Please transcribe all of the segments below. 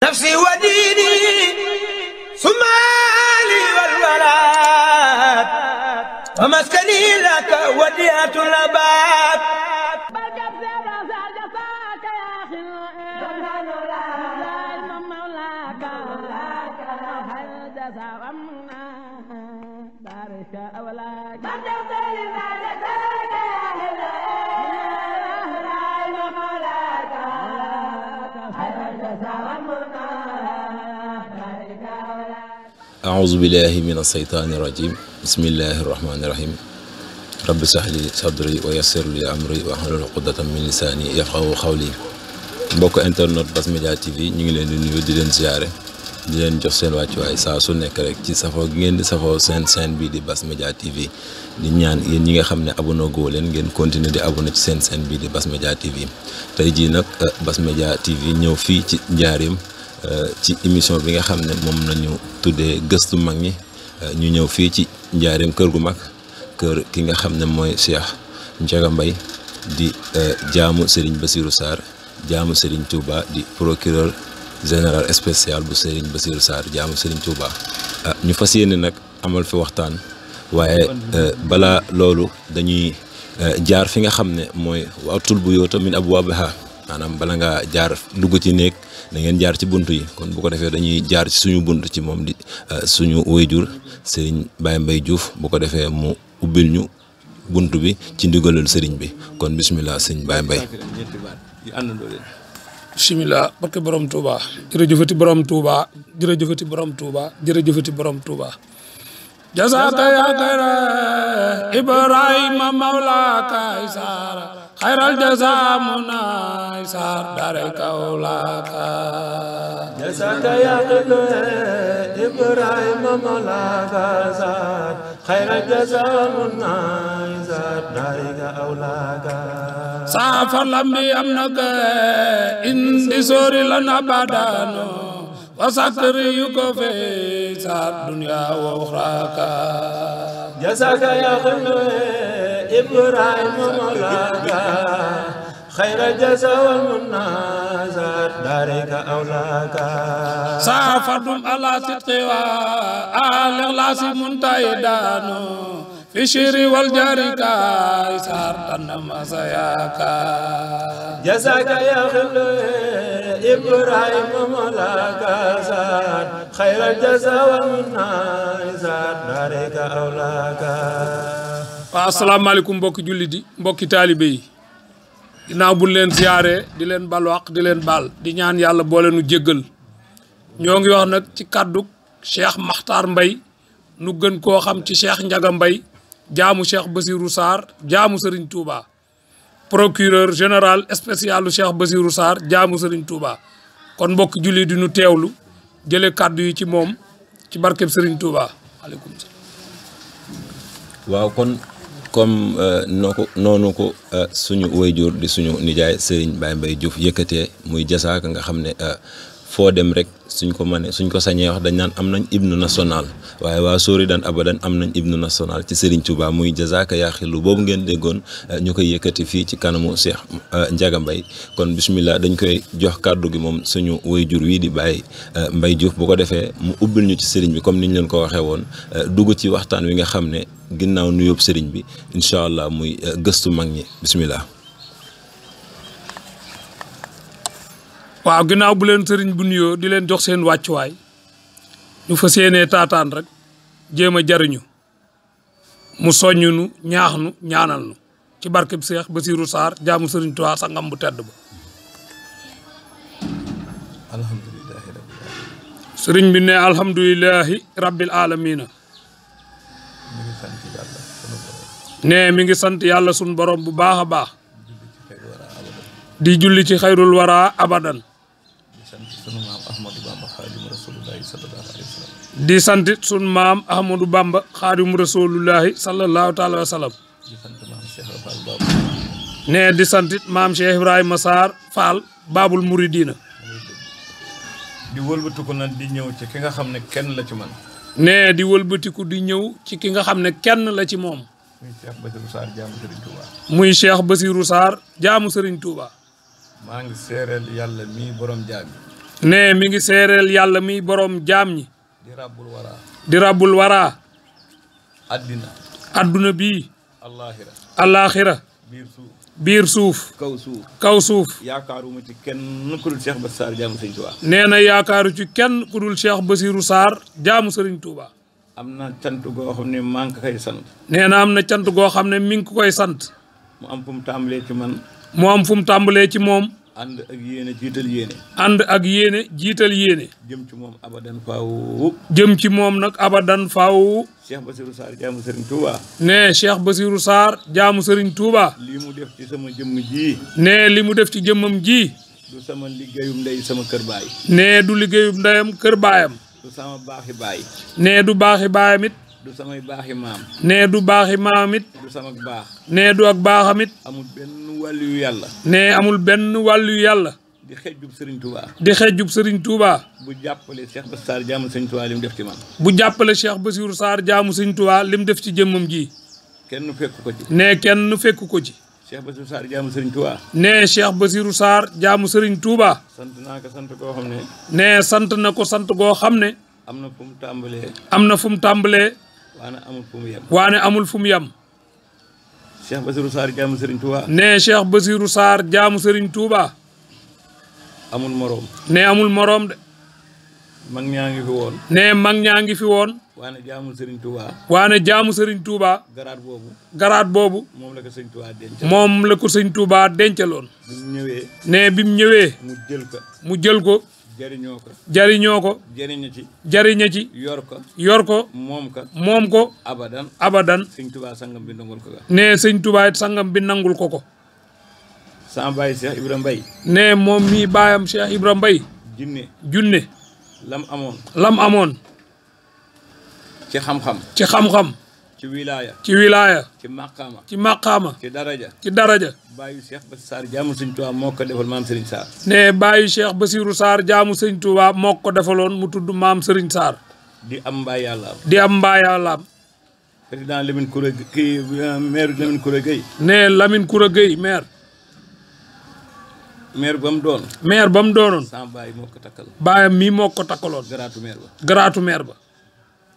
نفسي وديني ثم لي والولاد ومسكني لك وديعة الأباد أعوذ بالله من الشيطان الرجيم بسم الله الرحمن الرحيم رب اشرح لي صدري ويسر لي أمري واحلل عقدة من لساني يفقهوا قولي mbokk internet Bass Media TV ñu ngi leen di nuyu di leen ziaré di leen jox seen wàccuwaay saa su nekk rek ci safoo gi ngeen di safoo seen chaîne bii di Bass Media TV di ñaan yéen ñi nga xam ne abonné goo leen ngeen continuer di abonné ci seen chaîne bii di Bass Media TV tey jii nag Bass Media TV ñëw fii ci njaareem ci émission bi nga xam ne moom nañu tuddee gëstu mag ñi ñu ñëw fii ci njaareem kër gu mag kër ki nga xam ne mooy Cheikh Ndiaga Mbaye di jaamu Serigne Bassirou Sarr jaamu Serigne Touba di procureur général spécial bu Serigne Bassirou Sarr jaamu Serigne Touba ñu fas yéene nag amal fi waxtaan waaye balaa loolu dañuy jaar fi nga xam ne mooy waatul bu yoota min abwaabiha maanaam bala ngaa jaar dugg ci néeg da ngeen jaar ci buntu yi kon bu ko defee dañuy jaar ci suñu bunt ci moom di suñu wayjur Serigne Baye Mbaye Diouf bu ko defee mu ubbil ñu bunt bi ci ndigalul Serigne bi kon bismillah Serigne Baye Mbaye bismillah barke borom Touba jërëjëfati borom Touba jërëjëfati borom Touba jërëjëfati borom Touba jazaaka ya khayra Ibrahima mawlaka isara khayral jazamuna isar dareka ulaka jazaaka ya khayra Ibrahima mawlaka isar khayral jazamuna isar dareka ulaka safar lambi amnaka indi sori lana badano wasakri yuko fe sar dunya wa ukhraka jazaka ya khayra Ibrahima mawlaka khayra jaza wal munazat darika awlaka safatum ala sidqi wa al-ikhlasi muntaidano fi shiri wal jarika isar tanam asayaka jazaka ya khayra Ibrahima mawlaka khayra jaza wal munazat darika awlaka asalaamaaleykum mbokki jullit yi mbokki taalibe yi ginnaaw bu leen ziyaare di leen balwaq di leen baal di ñaan yàlla boole nu jéggal ñoo ngi wax nag ci kàddu Cheikh Makhtar Mbaye nu gën koo xam ci Cheikh Ndiaga Mbaye jaamu Cheikh Bassirou Sarr jaamu Serigne Touba procureur général spécial Cheikh Bassirou Sarr jaamu Serigne Touba kon mbokki jullit di nu teewlu jële kàddu yi ci moom ci barkeb Serigne Touba aleykum salaam waaw kon comme noonu ko suñu wayjur di suñu nijaay Serigne Baye Mbaye Diouf yëkkatee muy jasaaka nga xam ne foo dem rek suñ ko mënee suñ ko sañee wax dañ naan am nañ hymne national waaye waa sóori daan abadan am nañ hymne national ci Serigne Touba muy jasaaka yaa xillu boobu ngeen déggoon ñu koy yëkkati fii ci kanamu Cheikh Ndiaga Mbaye kon bismillah dañ koy jox kàddu gi moom suñu wayjur wii di Baye Mbaye Diouf bu ko defee mu ubbil ñu ci Serigne bi comme niñ leen ko waxee woon dugg ci waxtaan wi nga xam ne ginnaaw nu yóbbu Serigne bi incha allah muy gëstu mag ñi bismillah. waaw ginnaaw bu leen Serigne bu nuyoo di leen jox seen wàccuwaay ñu fas yéenee taataan rek jéem a jariñu mu soññu nu ñaax nu ñaanal nu ci barkeb Cheikh Bassirou Sarr jaamu Serigne Touba sangam bu tedd ba. alhamdulilah. Serigne bi ne alhamdulilahi rabbil alamina. ne mi ngi sant yàlla sun borom bu baax a baax di julli ci xayrul wara abadan di sant sun maam Ahmadou Bamba xaadimu rasulullahi sallallahu taala wa sallam ne di sant maam Cheikh Ibrahima Sarr Fall Babul Mouridina di wëlbatiku nag di ñëw ci ki nga xam ne kenn la ci man ne di wëlbatiku di ñëw ci ki nga xam ne kenn la ci moom muy Cheikh Bassirou Sarr jaamu Serigne Touba muy Cheikh Bassirou Sarr jaamu Serigne Touba maa ngi seereel yàlla mii borom jaam yi ne mi ngi seereel yàlla mi borom jaam ñi. di rabbul wara. di rabbul wara. addina. adduna bii. allaaxira. allaaxira. biir suuf. kaw suuf. kaw suuf. yaakaaruma ci kenn ku dul Cheikh Bassirou Sarr jaamu Sëriñ Touba. nee na yaakaaru ci kenn ku dul Cheikh Bassirou Sarr jaamu Sëriñ Touba. am na cant goo xam ne maa ngi koy sant. nee na am na cant goo xam ne mi ngi ko koy sant. mu am fu mu tàmbalee ci man. mu am fu mu tàmbalee ci moom. ànd ak yéene jiital yéene. ànd ak yéene jiital yéene. jëm ci moom abadan faaw. jëm ci moom nag abadan faaw. Cheikh Bassirou Sarr jaamu Sëriñ Touba. ne Cheikh Bassirou Sarr jaamu Sëriñ Touba. lii mu def ci sama jëmm ji. ne li mu def ci jëmmam ji. du sama liggéeyum ndey sama kër baay. ne du liggéeyum ndeyam kër baayam. du sama baaxi baay. ne du baaxi baayam it. du samay baaxi maam. ne du baaxi maam it. du sama baax. ne du ak baaxam it. amul benn wàllu yu yàlla. ne amul benn wàllu yàlla. di xejjub Sëriñ Touba. di xejjub Sëriñ Touba. bu jàppale Cheikh Bassirou Sarr jaamu Sëriñ Touba li mu def ci man. bu jàppale Cheikh Bassirou Sarr jaamu Sëriñ Touba li mu def ci jëmmam ji. kenn fekk ko ci. ne kenn fekk ko ci. Cheikh Bassirou Sarr jaamu Sëriñ Touba. ne Cheikh Bassirou Sarr jaamu Sëriñ Touba. sant naa ko sant koo xam ne. ne sant na ko sant goo xam ne. am na fu mu tàmbalee. am na fu mu tàmbalee. waane amul fu mu yem. waane amul fu mu yem. Cheikh Bassirou Sarr jaamu Sëriñ Touba. ne Cheikh Bassirou Sarr jaamu Sëriñ Touba. amul moroom. ne amul moroom de. mag ñaa ngi fi woon. ne mag ñaa ngi fi woon. waane jaamu Sëriñ Touba. waane jaamu Sëriñ Touba. garaat boobu. garaat boobu. moom la ko Sëriñ Touba denc. moom la ko Sëriñ Touba dencaloon. bi mu ñëwee. ne bi mu ñëwee. mu jël ko. mu jël ko. jëriñoo ko. jariñoo ko. jëriña ci. jariña ci. yor ko. yor ko. moom ko. moom ko. abadan. abadan. Sëriñ Touba sangam bi nangul ko ga. ne Sëriñ Touba it sangam bi nangul ko ko. sama baay Cheikh Ibra Mbaye. ne moom mii baayam Cheikh Ibra Mbaye. junne. lam amoon. lam amoon. ci xam-xam. ci xam-xam. ci wilaaya. ci wilaaya. ci maqaama. ci maqaama. ci daraja. ci daraja. baayu Cheikh Bassirou Sarr jaamu Sëriñ Touba moo ko defal maam Serigne Sarr. ne baayu Cheikh Bassirou Sarr jaamu Sëriñ Touba moo ko defaloon mu tudd maam Serigne Sarr. di am mbaa yàlla am. di am mbaa yàlla am. président Lamine Koura kii maire Lamine Koura Gueye. ne Lamine Koura Gueye maire. maire ba mu doon. maire ba mu doonoon. sama baay moo ko takkal. baayam mii moo ko takkaloon. garaatu maire ba. garaatu maire ba.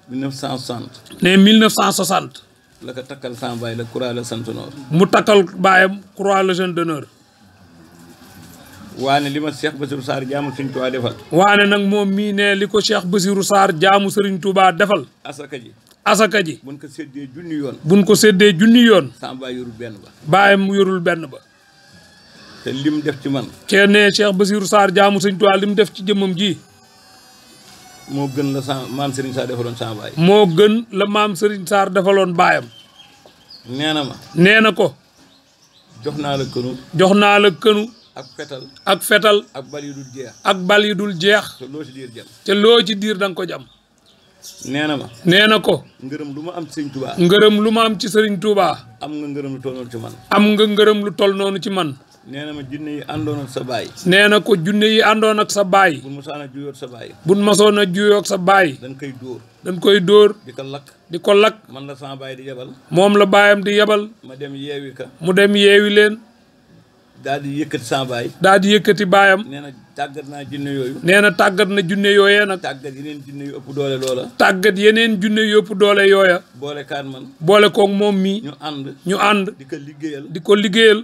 1960. ne 1960. la ko takkal sama baay la Croix la sant noor. mu takkal baayam Croix Légion d'honneur. waane li ma Cheikh Bassirou Sarr jaamu Sëriñ Touba defal. waane nag moom mii ne li ko Cheikh Bassirou Sarr jaamu Sëriñ Touba defal. asaka ji. asaka ji. buñ ko séddee junni yoon. buñ ko séddee junni yoon. sama baay yorul benn ba. baayam yorul benn ba. te lim def ci man. kenn ne Cheikh Bassirou Sarr jaamu Sëriñ Touba lim def ci jëmmam ji. moo gën la sama maam Serigne Sarr defaloon sama baay. moo gën la maam Serigne Sarr defaloon baayam. nee na ma. nee na ko. jox naa la kënu. jox naa la kënu. ak fetal. ak fetal. ak bal yu dul jeex. ak bal yu dul jeex. te loo ci diir jam. te loo ci diir da nga ko jam. nee na ma. nee na ko. ngërëm lu ma am ci Sëriñ Touba. ngërëm lu ma am ci Serigne Touba. am nga ngërëm lu toll noonu ci man. am nga ngërëm lu toll noonu ci man. nee na ma jinne yi àndoon ak sa baay. nee na ko junne yi àndoon ak sa baay. bu mosaan a juyoot sa baay. buñ masoon a juyoog sa baay. dañ koy dóor. dañ koy dóor. di ko lakk. di ko lakk. man la sama baay di yebal. moom la baayam di yebal. ma dem yeewi ka. mu dem yeewi leen. daal di yëkkati sama baay. daal di yëkkati baayam. nee na tàggat naa jinne yooyu. nee na tàggat na junne yooyee nag. tàggat yeneen jinne yu ëpp doole loola. tàggat yeneen junne yu ëpp doole yooya. boole kaan man. boole koog moom mii. ñu ànd. ñu ànd. di ko liggéeyal. di ko liggéeyal.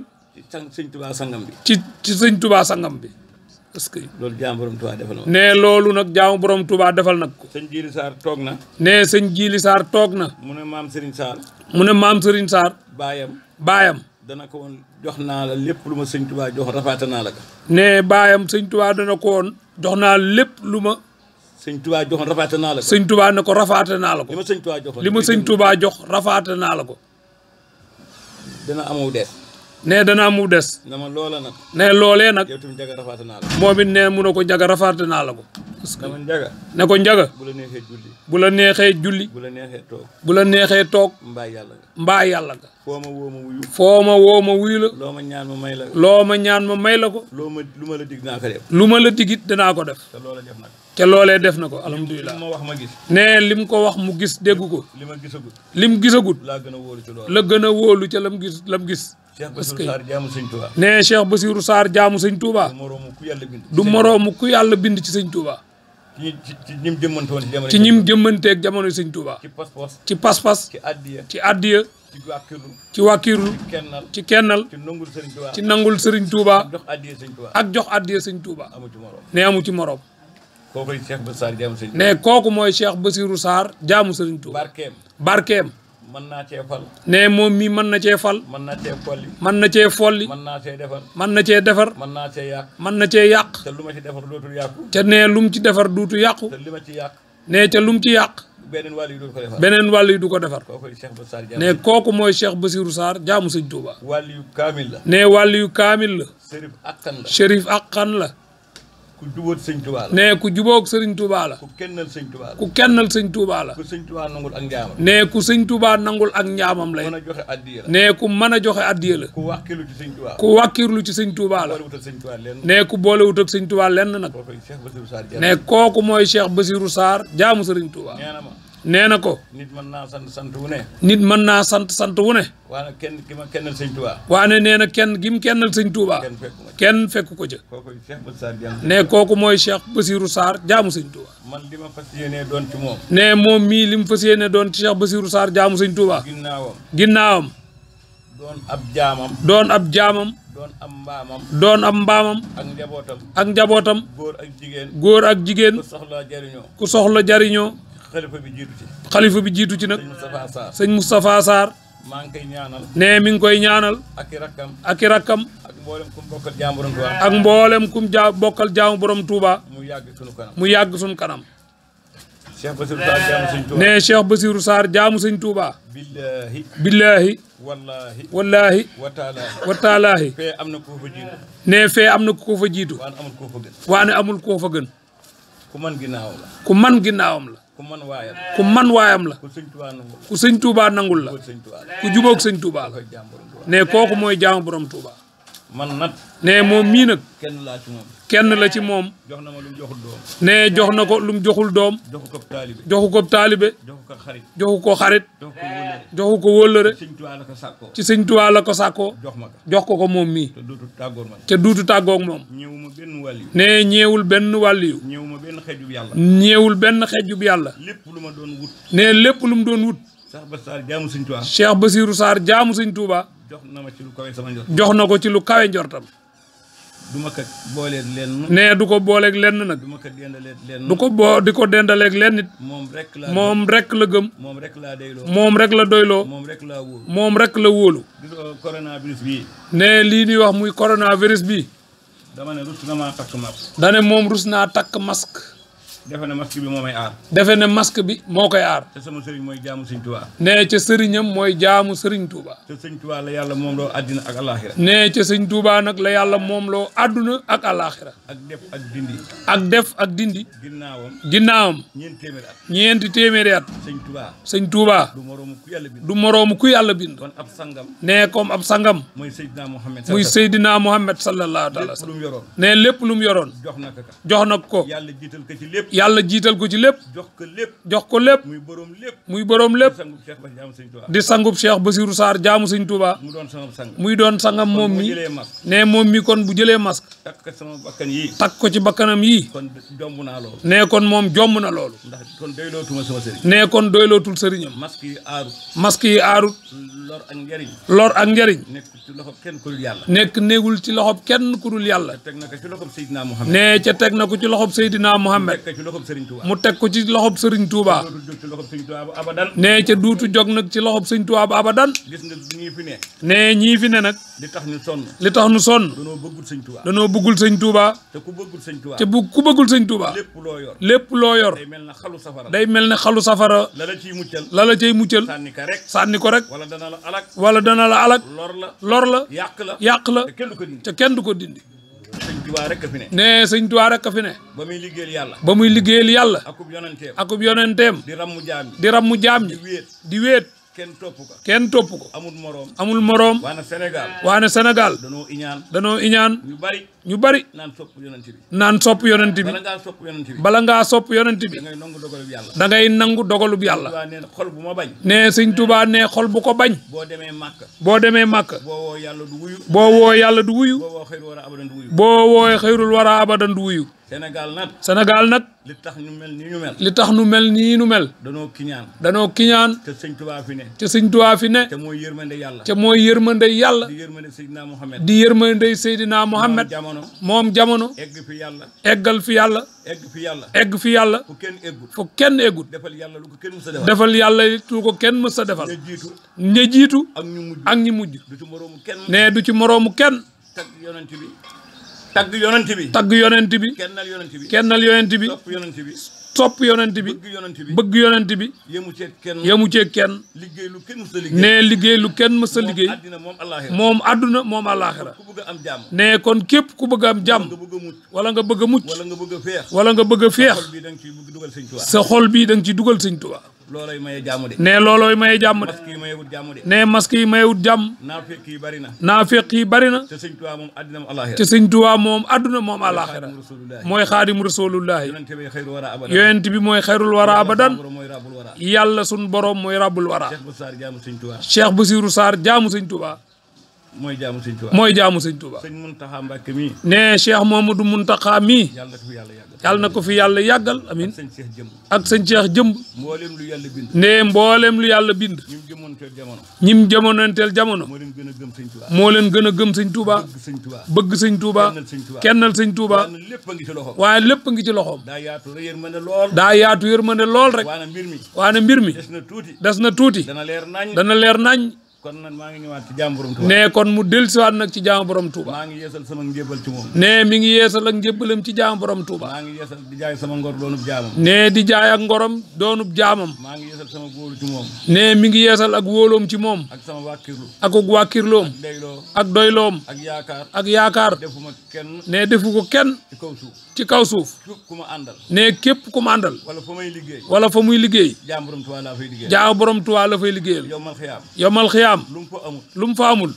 ci Sëriñ Touba sangam bi. ci Sëriñ Touba sangam bi. parce que. loolu jaamu borom Touba defal na. ne loolu nag jaamu borom Touba defal nag ko. sëñ Jili Sarr toog na. ne sëñ Jili Sarr toog na. mu ne maam Serigne Sarr. mu ne maam Serigne Sarr. baayam. dana ko woon jox naa la lépp lu ma Sëriñ Touba jox rafaata naa la ko. ne baayam Sëriñ Touba dana ko woon jox naa lépp lu ma. Sëriñ Touba joxoon rafaata naa la ko. Sëriñ Touba ne ko rafaata naa la ko. li ma Sëriñ Touba joxoon li ma Sëriñ Touba jox rafaata naa la ko. dana amoo des. ne dana amu des. na ma loola nag. ne loolee nag. yow tamit njaga rafaata naa la ko. moom it ne mu ne ko njaga rafaata naa la ko. parce que dama njaga. ne ko njaga. bu la neexee julli. bu la neexee julli. bu la neexee toog. bu la neexee toog. mbaa yàlla nga. mbaa yàlla nga. foo ma woo ma wuyu. foo ma woo ma wuyu la. loo ma ñaan ma may la. loo ma ñaan ma may la ko. lu ma la dig naa ko def. lu ma la digit danaa ko def. te loola def na ko. te loolee def na ko alhamdulilah. li ma wax ma gis. ne lim ko wax mu gis dégg ko. li ma gisagut. lim gisagut. laa gën a wóolu ci loolu. la gën a wóolu ca lam gis. Cheikh Bassirou Sarr jaamu sëñ Touba. nee Cheikh Bassirou Sarr jaamu sëñ Touba. du moroomu ku yàlla bind. du moroomu ku yàlla bind ci sëñ Touba. ci ñim jëmmante woon ci ñim jëmmanteeg jamono sëñ Touba. ci pas-pas. ci addiya. ci wàkkirlu. ci kennal. ci nangul sëriñ Touba. ak jox addiya sëñ Touba. nee amu ci moroom. kooku Cheikh Bassirou Sarr jaamu sëñ Touba. nee kooku mooy Cheikh Bassirou Sarr jaamu sëriñ Touba. barkeem. mën naa cee fal. nee moom mii mën na cee fal. mën na cee folli. mën na cee folli. mën naa cee defar. mën na cee defar. mën naa cee yàq. mën na cee yàq. te lu ma ci defar dootul yàqu. te nee lu mu ci defar duutu yàqu. te li ma ci yàq. nee te lu mu ci yàq. beneen wàll yi du ko defar. beneen wàll yi du ko defar. kooku Cheikh Bassirou Sarr jaamu. nee kooku mooy Cheikh Bassirou Sarr jaamu sëñ Touba. wàll yu kaamil la. nee wàll yu kaamil la. Chérif Akkan la. Chérif Akkan la. ku jubóot sëñ Touba la. nee ku jubóog sëriñ Touba la. ku kennal sëñ Touba la. ku kennal sëñ Touba la. ku sëñ Touba nangul ak njaamam. nee ku sëñ Touba nangul ak njaamam lay. mën a joxe addiya la. nee ku mën a joxe addiya la. ku wàkkilu ci sëñ Touba. ku wàkkirlu ci sëñ Touba la. nee ku boolewut ak sëñ Touba lenn nag. nee kooku mooy Cheikh Bassirou Sarr jaamu sëriñ Touba. nee na ko. nit mën naa sant wu ne. nit mën naa sant wu ne. waane kenn ki ma kennal sëñ Touba. waane nee na kenn gi mu kennal sëñ Touba. kenn fekku ko ca. nee kooku mooy Cheikh Bassirou Sarr jaamu sëñ Touba. man li ma fas yéenee doon ci moom. nee moom mii li mu fas yéenee doon ci Cheikh Bassirou Sarr jaamu sëñ Touba. ginnaawam. doon ab jaamam. doon ab mbaamam. doon ab mbaamam. ak njabootam. góor ak jigéen. ku soxla jariñoo. xalifa bi jiitu ci nag. sëñ Moustapha Sarr. maa ngi koy ñaanal. nee mi ngi koy ñaanal. ak i rakkam. ak mboolem kum bokkal jaamu borom Touba. ak mboolem kum bokkal jaamu borom Touba. mu yàgg sunu kanam. Cheikh Bassirou Sarr jaamu sëñ Touba. nee Cheikh Bassirou Sarr jaamu sëñ Touba. billaahi. wallaahi. wa taalaahi. fee am na ku fa jiitu. nee fee am na ku fa jiitu. waane amul koo fa gën. ku man ginnaawam la. ku man ginnaawam la. ku man waayam la. ku sëñ Touba nangul la. ku jubóog sëñ Touba la. nee kooku mooy jaamu borom Touba. man nag. nee moom mii nag. kenn laa ci moom. kenn la ci moom. jox na ma lu mu joxul doom. nee jox na ko lu mu joxul doom. joxu ko taalibe. joxu ko taalibe. joxu ko xarit. joxu ko xarit. joxu ko wóllëre. ci sëñ Touba la ko sàkkoo. jox ko moom mii. te duutu tàggoog moom. ñeewuma benn wàll yu. nee ñeewul benn wàll yu. ñeewuma benn xejjub yàlla. ñeewul benn xejjub yàlla. lépp lu ma doon wut. nee lépp lu mu doon wut. Cheikh Bassirou Sarr jaamu sëñ Touba. Cheikh Bassirou Sarr jaamu sëñ Touba. jox na ma ci lu kawe sama njort. jox na ko ci lu kawe njortam. du ma ko booleeg lenn. nee du ko booleeg lenn nag. du ma ko dendaleeg lenn. du ko di ko dendaleeg lenn nit. moom rek la gëm. moom rek laa doyloo. moom rek la doyloo. moom rek laa wóolu. moom rek la wóolu. coronavirus bii. nee lii ñuy wax muy coronavirus bii. dama ne rus na maa takk masque. dane moom rus naa takk masque. defe ne masque bi moo may aar. defe ne masque bi moo koy aar. te sama sëriñ mooy jaamu sëñ Touba. nee ca sëriñam mooy jaamu sëriñ Touba. te sëñ Touba la yàlla moom loo àddina ak alaaxira. nee ca sëñ Touba nag la yàlla moom loo àdduna ak alaaxira. ak def ak dindi. ak def ak dindi. ginnaawam. ñeenti téeméeri at. sëñ Touba. du moroomu ku yàlla bind. kon ab sangam. nee comme ab sangam. muy Seydina Mohamed sallallahu alayhi wa sallam. nee lépp lu mu yoroon. jox na ko. yàlla jiital ko ci lépp. yàlla jiital ko ci lépp. jox ko lépp. muy boroom lépp. di sangub Cheikh Bassirou Sarr jaamu sëñ Touba. muy doon sangam moom mi. nee moom mi kon bu jëlee masque. takk ko ci bakkanam yii. nee kon moom jomm na loolu. nee kon doylootul sëriñam. masque yi aarut. lor ak njariñ. nekk néegul ci loxob kenn ku dul yàlla. nee ca teg na ko ci loxob Seydina Mohamed. mu teg ko ci loxob sëriñ Touba. nee ca duutu jog nag ci loxob sëriñ Touba ba abadan. nee ñii fi ne nag. li tax nu sonn. danoo bëggul sëñ Touba. te ku bëggul sëñ Touba. lépp loo yor. day mel ne xalu safara. la la cay muccal. sànni ko rek. wala dana la alak. lor la. yàq la. te kenn du ko dindi. nee sëñ Touba rek a fi ne. ba muy liggéeyal yàlla. akub yonenteem. di rammu jaam ñi. di wéet. kenn topp ko amul moroom waane Sénégal danoo iñaan ñu bari naan sopp yonent bi bala ngaa sopp yonent bi da ngay nangu dogalub yàlla ne sëñ Tuubaa ne xol bu ko bañ boo demee Màkka boo woo yàlla du wuyu boo wooy xayrul wara abadan du wuyu Sénégal nag li tax nu mel nii nu mel danoo kiñaan te sëñ Tuubaa fi ne te mooy yërmande yàlla di yërmande Seydina Muhammad moom jamono eggal fi yàlla egg fi yàlla fu kenn eggut defal yàlla lu ko kenn mës a defal ña jiitu ak ñi mujj ne du ci moroomu kenn tagg yonent bi kennal yonent bi sopp yonent bi bëgg yonent bi yemu ci kenn ne liggéey lu kenn mës a liggéey moom àdduna moom àllaaxira ne kon képp ku bëgg am jàmm wala nga bëgg a mucc wala nga bëgg a féex sa xol bi da nga ciy dugal sëñ Tuubaa ne loolooy maye jàmm de ne masque yi mayewut jàmm naafeq yi bari na te sëñ Tuubaa moom àdduna moom àllaaxira mooy xaadimu rasulullahi yonent bi mooy xayrul wara abadan yàlla sun borom mooy rabbul wara Cheikh Bassirou Sarr jaamu sëñ Tuubaa mooy jaamu sëñ Tuubaa ne Cheikh Mamadou Muntaxa mii yàlla na ko fi yàlla yàggal amin ak sëñ Cheikh jëmb ne mboolem lu yàlla bind ñim jamonanteel jamono moo leen gën a gëm sëñ Tuubaa bëgg sëñ Tuubaa kennal sëñ Tuubaa waaye lépp ngi ci loxoom daa yaatu yërmande lool rek waane mbir mi des na tuuti dana leer nañ kon nag maa ngi ñëwaat ci jaamu borom Touba ne kon mu dellusiwaat nag ci jaamu borom Touba maa ngi yeesal sama njébal ci moom ne mi ngi yeesal ak njébalam ci jaamu borom Touba maa ngi yeesal di jaay sama ngor doonub jaamam ne di jaay ak ngorom doonub jaamam maa ngi yeesal sama góolu ci moom ne mi ngi yeesal ak wóoloom ci moom ak sama wàkkirlu ak wàkkirloom ak doyloom ak yaakaar defuma kenn ne defu ko kenn ci kaw suuf ku ma àndal ne képp ku ma àndal wala fa muy liggéey jaamu borom Touba laa fay liggéeyal jaamu borom Touba la fay liggéeyal yomal xiyaam lu mu fa amul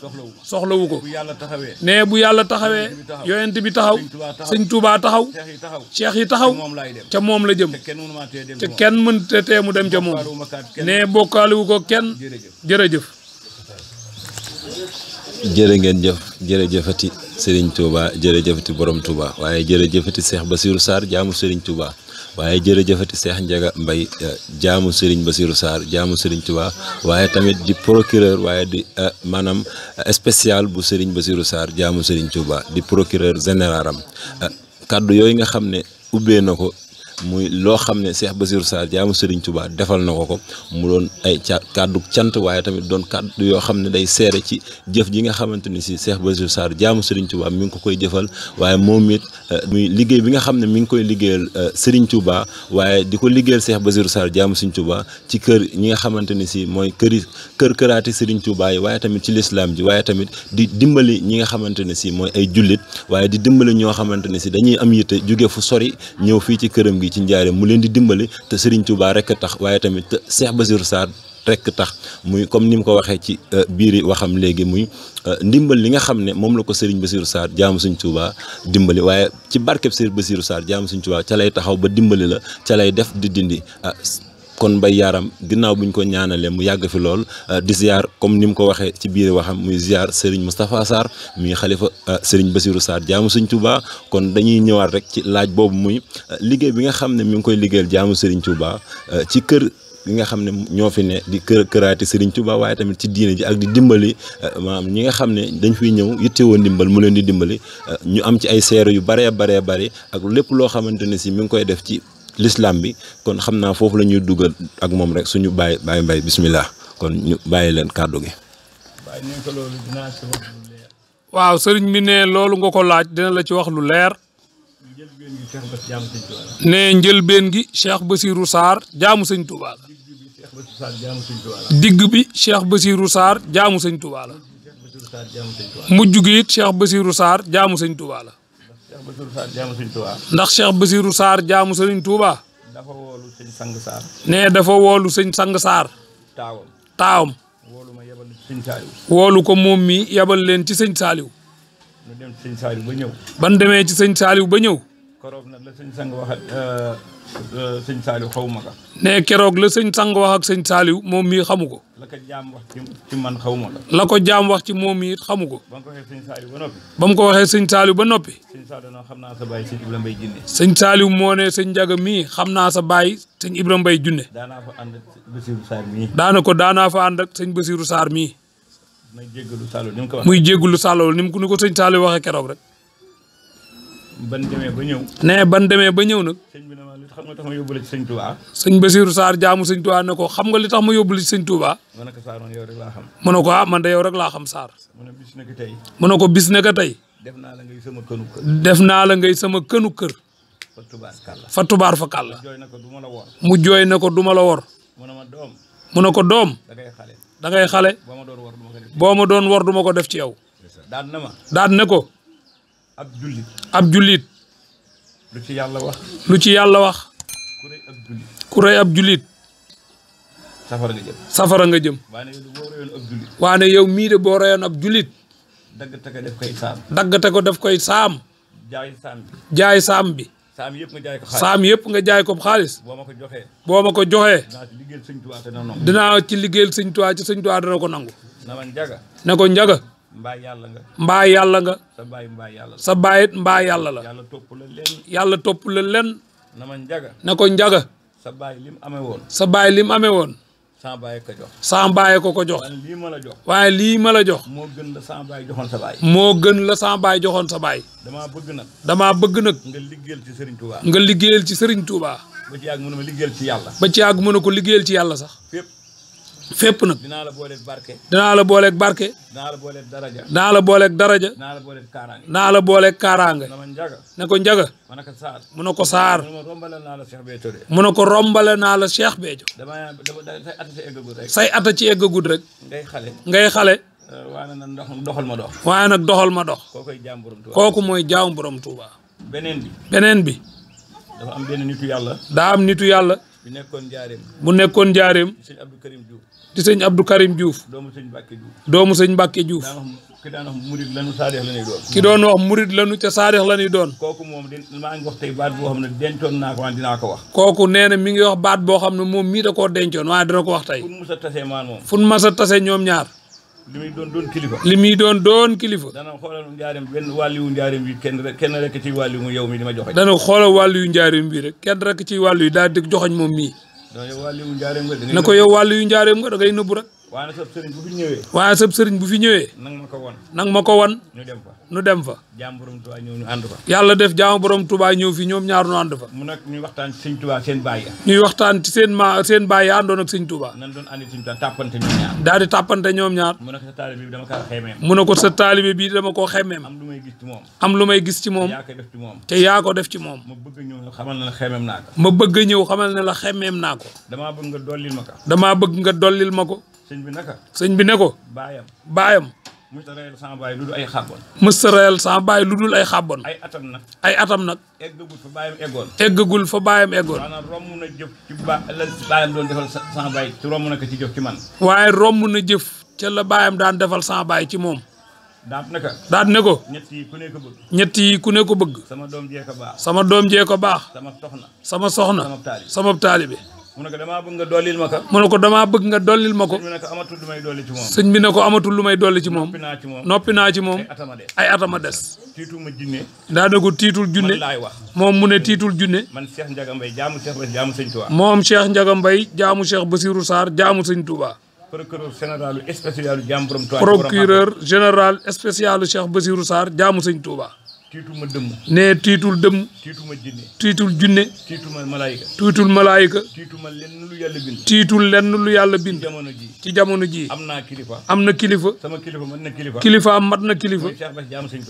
soxlawu ko ne bu yàlla taxawee yonent bi taxaw sëñ Tuubaa taxaw cheikh yi taxaw ca moom la jëm te kenn mënta tee mu dem ca moom ne bokkaaliwu ko kenn jërëjëf jërë ngeen jëf jërëjëfati Serigne Touba jërëjëfati borom Touba waaye jërëjëfati Cheikh Bassirou Sarr jaamu Serigne Touba waaye jërëjëfati Cheikh Ndiaga Mbaye jaamu Serigne Bassirou Sarr jaamu Serigne Touba waaye tamit di procureur waaye di maanaam spécial bu Serigne Bassirou Sarr jaamu Serigne Touba di procureur général am kaddu yooyu nga xam ne ubbee na ko muy loo xam ne Cheikh Bassirou Sarr jaamu Serigne Touba defal na ko mu doon ay kàddu cant waaye tamit doon kàddu yoo xam ne day seere ci jëf ji nga xamante ni si Cheikh Bassirou Sarr jaamu Serigne Touba mi ngi ko koy jëfal waaye moom it muy liggéey bi nga xam ne mi ngi koy liggéeyal Serigne Touba waaye di ko liggéeyal Cheikh Bassirou Sarr jaamu Serigne Touba ci kër ñi nga xamante ni si mooy këraati Serigne Touba yi waaye tamit ci lislaam ji waaye tamit di dimbali ñi nga xamante ne si mooy ay jullit waaye di dimbali ñoo xamante ne si dañuy am yitte jóge fu sori ñëw fii ci këram gi ci njaare mu leen di dimbali te Serigne Touba rek tax waaye tamit te Cheikh Bassirou Sarr rek tax muy comme ni mu ko waxee ci biiri waxam léegi muy ndimbal li nga xam ne moom la ko Serigne Bassirou Sarr jaamu Serigne Touba dimbali waaye ci barkeb Serigne Bassirou Sarr jaamu Serigne Touba ca lay taxaw ba dimbali la ca lay def di dindi kon Mbaye Yaram ginnaaw buñ ko ñaanalee mu yàgg fi lool di ziar comme ni mu ko waxee ci biir waxam muy ziar Serigne Moustapha Sarr muy xalifa Serigne Bassirou Sarr jaamu Serigne Touba kon dañuy ñëwaat rek ci laaj boobu muy liggéey bi nga xam ne mi ngi koy liggéeyal jaamu Serigne Touba ci kër gi nga xam ne ñoo fi ne di këraati Serigne Touba waaye tamit ci diine ji ak di dimbali maanaam ñi nga xam ne dañ fiy ñëw yittewoo ndimbal mu leen di dimbali ñu am ci ay seere yu baree bari ak lépp loo xamante ne si mi ngi koy def ci l'islam bi kon xam naa foofu la ñuy dugal ak moom rek suñu bàyyi Mbaye bismillah kon ñu bàyyi leen kàddu gi. waaw sëriñ bi ne loolu nga ko laaj dina la ci wax lu leer. ne njëlbeen gi Cheikh Bassirou Sarr jaamu Sëñ Touba la. digg bi Cheikh Bassirou Sarr jaamu Sëñ Touba la. mujj gi it Cheikh Bassirou Sarr jaamu Sëñ Touba la. ndax Cheikh Bassirou Sarr jaamu Serigne Touba. dafa woolu sëñ Sang Sarr. ne dafa woolu sëñ Sang Sarr. taawam woolu ma yebal sëñ Saaliw woolu ko moom mi yebal leen ci sëñ Saaliw ñu dem sëñ Saaliw ba ñëw ban demee ci sëñ Saaliw ba ñëw koroog nag la sëñ sang waxat sëñ Saaliw xaw ma ka ne keroog la sëñ sang wax ak sëñ Saaliw moom mii xamu ko la ko jaam wax ci man xaw ma la la ko jaam wax ci moom mii xamu ko ba nga ko waxee sëñ Saaliw ba noppi ba mu ko waxee sëñ Saaliw ba noppi sëñ Saaliw nag xam naa sa bàyyi sëñ Ibra Mbay Jinne sëñ Saaliw moo ne sëñ Njaga mii xam naa sa baay sëñ Ibra Mbay Junne daanaa fa ànd Basiiru Saar mii daanaa fa ànd ak sëñ Basiiru Saar mii may jéggalu Saaliw ni mu ko wax muy jéggulu sàllol ni ko sëñ Saaliw waxee keroog rek ban demee ba ñëw ne ban demee ba ñëw nag sëñ bi ne ma li xam nga tax ma yóbbu la ci sëñ Touba sëñ Basiiru Saar jaamu sëñ Touba ne ko xam nga li tax ma yóbbu la ci sëñ Touba ma ne ko Saar man yow rek laa xam mu ne ko man de yow rek laa xam Saar mu ne bis na ki tey mu ne ko bis ne ka tey def naa la ngay sama kënu kër def naa la ngay sama kënu kër fa tubaar kàlla fa tubaar fa kàlla jooy na ko du ma la wor mu jooy na ko du ma la wor mu ne ma doom mu ne ko doom da ngay xale da ngay xale boo ma doon wor du ma ko def boo ma doon wor du ma ko def ci yow daan na ma daan ne ko ab jullit ab jullit lu ci yàlla wax lu ci yàlla wax ku rëy ab jullit ku rey ab jullit safara nga jëm safara nga jëm waaye nag boo reyoon ab jullit waane yow mii de boo reyoon ab jullit dagg te ko def koy saam daggate ko def koy saam jaay saam bi jaay saam bi saam yëpp nga jaay ko xaalis saam yëpp nga jaay ko xaalis boo ma ko joxee boo ma ko joxee dinaa ci liggéeyal sëñ Tuubaa te na nangu dinaa ci liggéeyal sëñ Tuubaa ci sëñ Tuubaa dana ko nangu na man jaga ne ko njaga mbaa yàlla nga mbaa yàlla nga sa baay mbaa yàlla la sa baayit mbaa yàlla la yàlla topp la leen yàlla topp la len na man jaga ne ko njaga sa baay lim amee woon sa baay lim amee woon sa baay ko jox sa baay ko jox waaye lii ma la jox waaye lii ma la jox moo gën la sa baay joxoon sa baay moo gën la sa baay joxoon sa baay damaa bëgg nag damaa bëgg nag nga liggéeyal ci Serigne Touba nga liggéeyal ci Serigne Touba ba ci yàgg mu ne ma liggéeyal ci yàlla ba ci yàgg mën a ko liggéeyal ci yàlla sax fépp nag dinaa la booleeg barke dinaa la booleeg barke dinaa la booleeg daraja dinaa la booleeg daraja dinaa la booleeg kaaraange dinaa la booleeg kaaraange na ma njaga ne ko njaga ma ne ko saar mu ne ko saar mu ne ma rombale naa la Cheikh Béthio de mu ne ko rombale naa la Cheikh Béthio say ata si eggagul rek say ata ci eggagul rek ngay xale waaye nag doxal ma dox waaye nag doxal ma dox koo koy jaam borom Touba kooku mooy jaam borom Touba beneen bi dafa am benn nitu yàlla daa am nitu yàlla bu nekkoon njaareem sëñ Abdou Karim Diouf di sëñ Abdou Karim Diouf doomu sëñ Mbàkke Diouf ki daan wax murid lanu saadix la ñuy doon ki doon wax murid lanu te saadix la ñuy doon kooku moom maa ngi wax tey baat boo xam ne dencoon naa ko waaye dinaa ko wax kooku nee na mi ngi wax baat boo xam ne moom mii da koo dencoon waaye dana ko wax tey fu mu mës a tasee maan moom fu mu mës a tase ñoom ñaar li muy doon kilifa li muy doon kilifa dana xoolal njaareem benn wàlliwu njaareem bi kenn rek ci wàlliwu yow mi di ma joxe dana xoolal wàllu yu njaareem bi rek kenn rek ci wàllu yu daal di joxoñ moom mii na ko yow wàllu yu njaareem nga da ngay nëbbu rek waaye sab sëriñ bu fi ñëwee waaye sab sëriñ bu fi ñëwee nang ma ko wan nu dem fa jaam borom Touba ñëw ñu ànd fa yàlla def jaam borom Touba ñëw fi ñoom ñaar ñu ànd fa mu nag ñuy waxtaan ci sëñ Touba seen baay ñuy waxtaan ci seen baay ya àndoon ak sëñ Touba nan doon andi sëñ Touba tàppante ñoom ñaar daal di tàppante ñoom ñaar mu ne ko sa taalibe bi dama kaa xemeem mu ne ko sa taalibe bi dama koo xemeem am lu may gis ci moom am lu may gis ci moom yaa koy def ci moom te yaa ko def ci moom ma bëgg ñëw xamal na la xemeem naa ko ma bëgg ñëw xamal ne la xemeem naa ko damaa bëgg nga dollil ma ko damaa bëgg nga dollil ma ko sëñ bi ne ko baayam mësta reyal sama baay lu dul ay xàbbon mësta reyal sama baay lu dul ay xàbbon ay atam nag eggagul fa baayam eggoon maanaam romb na jëf ci baayam doon defal sama baay ci romb na ko ci jëf ci man waaye romb na jëf ca la baayam daan defal sama baay ci moom daat ne ko ñett yi ku ne ko bëgg sama doom jee ko baax sama soxna sama taalibe mu ne ko damaa bëgg nga dollil ma ko mu ne ko damaa bëgg nga dollil ma ko sëñ bi ne ko amatul lu may dolli ci moom noppi naa ci moom ay atama des tiituma jinne daa ne ko tiitul junne moom mu ne tiitul junne man Cheikh Ndiaga Mbaye jaamu sëñ Touba moom Cheikh Ndiaga Mbaye jaamu Cheikh Bassirou Sarr jaamu sëñ Touba procureur général spécial Cheikh Bassirou Sarr jaamu sëñ Touba tiituma dëmm ne tiitul dëmm tiitul junne tiitul malaayika tiitul lenn lu yàlla bind ci jamono ji am na kilifa kilifa am mat na kilifa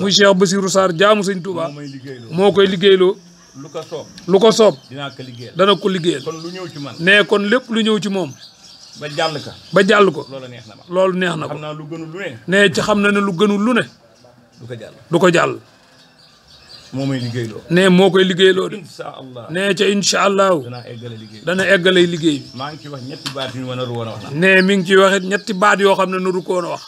muy Cheikh Bassirou Sarr jaamu sëñ Touba moo koy liggéeyloo lu ko soob dana ko liggéeyal ne kon lépp lu ñëw ci moom ba jàll ko loolu neex na ko ne ci xam na ne lu gënul lu ne du ko jàll moo may liggéeyloo. ne moo koy liggéeyloo de. incha allah ne ca incha allahu. danaa eggale liggéey. dana eggale liggéey bi. maa ngi ci wax ñetti baat yu ma naru woon a wax. ne mi ngi ciy waxit ñetti baat yoo xam ne naru ko woon a wax.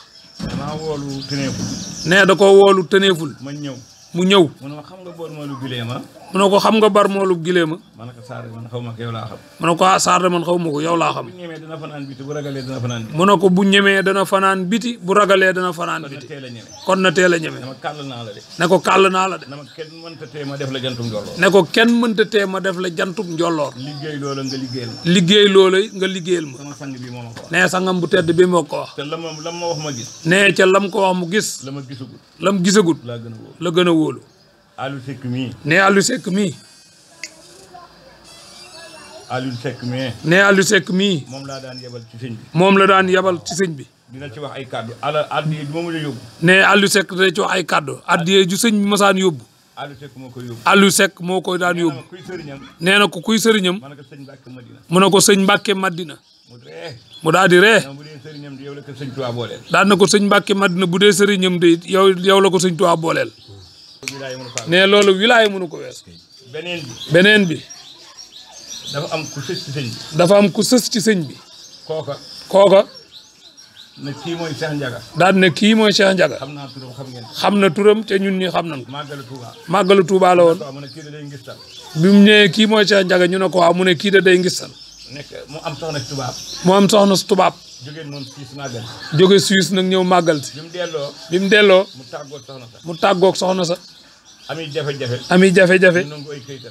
damaa woolu tëneeful. ne da ko woolu tëneeful. ma ñëw. mu ñëw. mu ne ma xam nga bool moolu gileema. mu ne ko xam nga bar moolu gileema. ma ne ko Sarr man xaw ma ko yow laa xam. mu ne ko Sarr man xaw ma ko yow laa xam. bu ñemee dana fanaan biti bu ragalee dana fanaan biti. mu ne ko bu ñemee dana fanaan biti bu ragalee dana fanaan biti. kon na teel a ñeme. dama kàll naa la de. ne ko kàll naa la de. dama kenn mënta tee ma def la jantum njolloor. ne ko kenn mënta tee ma def la jantum njolloor. liggéey loola nga liggéeyal ma. liggéey loola nga liggéeyal ma. sama sang bi moo ma ko wax. ne sangam bu tedd bi moo ko wax. te lam ma wax ma gis. ne ca lam ko wax mu gis. la ma gisagut. lam gisagut. laa gën a wóolu. la gën a wóolu. Aliou Seck mii. ne Aliou Seck mii. Aliou Seck mii. ne Aliou Seck mii. moom laa daan yebal ci sëñ bi. moom la daan yebal ci sëñ bi. dina ci wax ay kàddu addiye ju ma yóbbu. ne Aliou Seck dina ci wax ay kàddu addiye ju sëñ bi masaan yóbbu. Aliou Seck moo koy yóbbu. Aliou Seck moo koy daan yóbbu. kuy sëriñam. nee na ko kuy sëriñam. ma ne ko sëñ Mbacke Madina. mu ne ko sëñ Mbacke Madina. mu ree. mu daal di ree. bu dee sëriñam di yow la ko sëñ Tuubaa booleel. daan na ko sëñ Mbacke Madina bu dee sëriñam de yow la ko sëñ Tuubaa booleel. ne loolu wilaay mënu ko wees. beneen bi. dafa am ku sës ci sëñ bi. dafa am ku sës ci sëñ bi. kooka. ne kii mooy Cheikh Ndiaga. daan ne kii mooy Cheikh Ndiaga. xam naa turam xam ngeen. xam na turam te ñun ñi xam nañ ko. Màggalu Touba. Màggalu Touba la woon. mu ne kii da day ngistal. bi mu ñëwee kii mooy Cheikh Ndiaga ñu ne ko waaw mu ne kii da day ngistal. nekk mu am soxna si tubaab. mu am soxna si tubaab. jógee moom Suisse màggal. jóge Suisse nag ñëw màggal si. bi mu delloo. mu tàggoog soxna sa. ami jafe-jafe.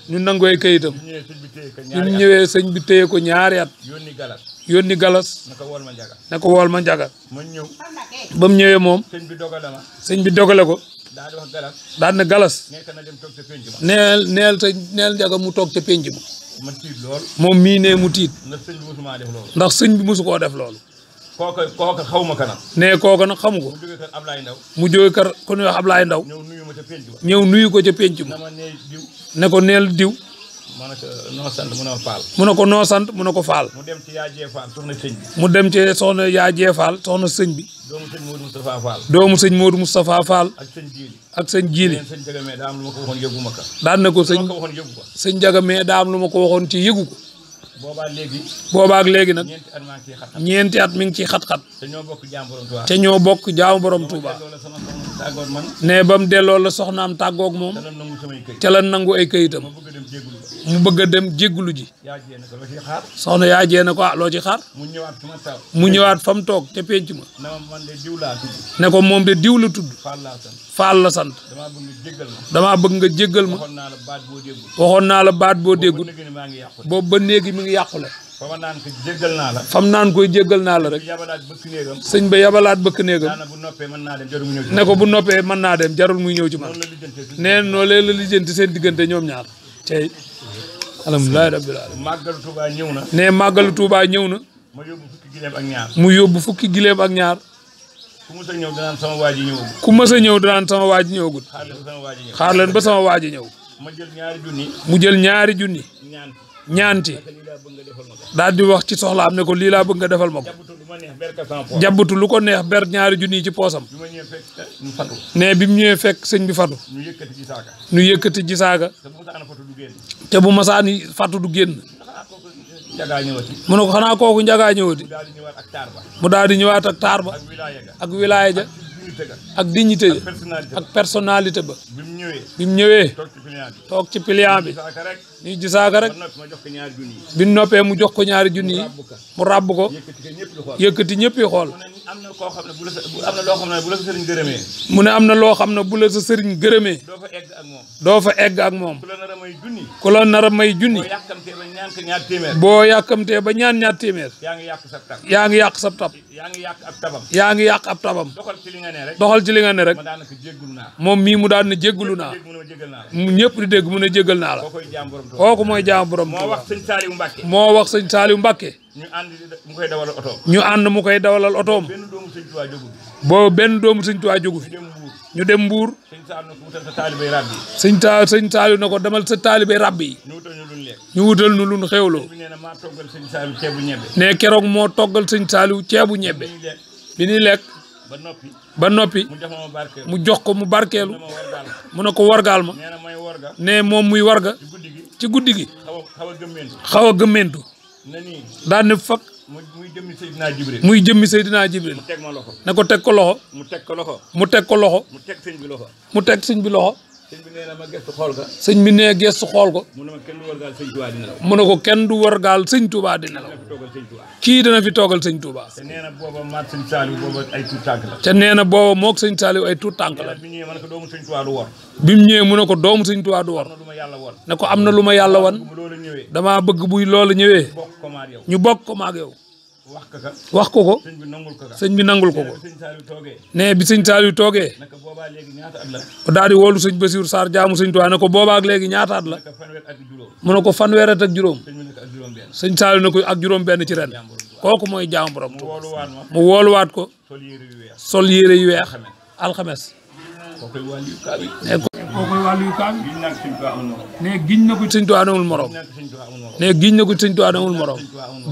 ñu nangu ay kayitam. ñu ñëwee sëñ bi téye ko ñaari at. yónni galas. ne ko wool ma njaga. ba mu ñëwee moom. sëñ bi dogale ko. daal ne galas. neel njaga mu toog ca pénc ma. moom mii ne mu tiit. ndax sëñ bi mosu koo def loolu. kooka xaw ma kanam. ne kooka nag xamu ko. mu jóge kër ku ñuy wax Ablaye Ndaw. ñëw nuyu ko ca pénc ma. ne ko neel diw. mu ne ko noo sant mu ne ma Faal. mu ne ko noo sant mu ne ko Faal. mu dem ci yaa jee Faal soxna sëñ bi. mu dem ci soxna yaa jee Faal soxna sëñ bi. doomu sëñ Modou Moustapha Fall. doomu sëñ Modou Moustapha Fall. ak sëñ Jiili. ak sëñ Jiili. sëñ Jaga mais daa am lu ma ko waxoon yëgu ma ko. daan na ko sëñ Jaga mais daa am lu ma ko waxoon ci yëgu ko. boobaak léegi nag. ñeenti at mi ngi ciy xat-xat. te ñoo bokk jaamu borom Touba. te ñoo bokk jaamu borom Touba. ne ba mu delloo la soxnaam tàggoog moom. ca la nangu ay këyitam. mu bëgg a dem jéggulu ji. soxna yaa jee na ko loo ci xaar. mu ñëwaat fa mu toog ca pénc ma. ne ko moom de diw la tudd. Faal la sant. damaa bëgg nga jéggal ma. waxoon naa la baat boo déggul. boobu ba néegi mi ngi yàqule. fam naan koy jéggal naa la rek. sëñ ba yabalaat bëkk néegam. ne ko bu noppee mën naa dem jarul muy ñëw ci man. nee noo leen la lijjanti seen diggante ñoom ñaar. tey alhamdulilah rabbil alamin. màggalu Touba ñëw na. ne màggalu Touba ñëw na. mu yóbbu fukki gileem ak ñaar. ku mës a ñëw danaan sama waa ji ñëwagul. ku mës a ñëw danaan sama waa ji ñëwagul. xaar leen ba sama waa ji ñëw. mu jël ñaari junni. ñaanti. daal di wax ci soxlaam ne ko lii laa bëgg nga defal ma ko. jabbutu lu ko neex ber ñaari junni ci poosam. ne bi mu ñëwee fekk sëñ bi fatu. ñu yëkkati ji saaga. te bu masaani fatu du génn. mu ne ko xanaa kooku njagaa ñëwati. mu daal di ñëwaat ak taar ba. ak wilaaya ja. ak dignité ja. ak personnalité ba. bi mu ñëwee. toog ci pliant bi. ñuy gisaaka rek. bi noppee mu jox ko ñaari junni yi. mu ràbb ko. yëkkati ñëpp yi xool. mu ne am na loo xam ne bu la sa sëriñ gërëmee. doo fa egg ak moom. ku la nar a may junni. boo yàkkamtee ba ñaan ñaar téeméer. yaa ngi yàq sab tab. yaa ngi yàq ab tabam. doxal ci li nga ne rek. moom mii mu daan ne jéggulu naa. mu ñëpp di dégg mu ne jéggal naa la. kooku mooy jaam borom Tuuba. moo wax sëñ Saaliw Mbàkke. ñu ànd mu koy dawalal otoom. boo benn doomu sëñ Tuuba jógu fi. ñu dem Mbuur. sëñ Saaliw na ko demal sa taalibe rabbi yi. ñu wutal nu lu nu xewloo. ne keroog moo toggal sëñ Saaliw ceebu ñebbe. bi ñuy lekk. ba noppi mu jox ko mu barkeelu mu ne ko wargaal ma ne moom muy warga ci guddi gi xaw a gëmmentu daan ne fak muy jëmmi Seydina Jibril ne ko teg ko loxo mu teg ko loxo mu teg sëñ bi loxo sëñ bi nee gestu xool ko mu ne ko kenn du wargaal sëñ Touba di nelaw kii dana fi toogal sëñ Touba te nee na booba moog sëñ Saliou ay tuut tànk la bi mu ñëwee mu ne ko doomu sëñ Touba du war ne ko am na lu ma yàlla wan damaa bëgg buy loolu ñëwee ñu bokk ko maag yow wax ko ko sëñ bi nangul ko ko ne bi sëñ Saliou toogee daal di woolu sëñ Bassirou Sarr jaamu sëñ Touba ne ko boobaak léegi ñaata at la mu ne ko fanweer at ak juróom sëñ Saliou ne ko ak juróom benn ci ren kooku mooy jaamu borom mu wooluwaat ko sol yére yu weex alxames kookoy wàllu yu kaam ne giñ na ko sëñ Touba amul morom ne giñ na ko sëñ Touba amul morom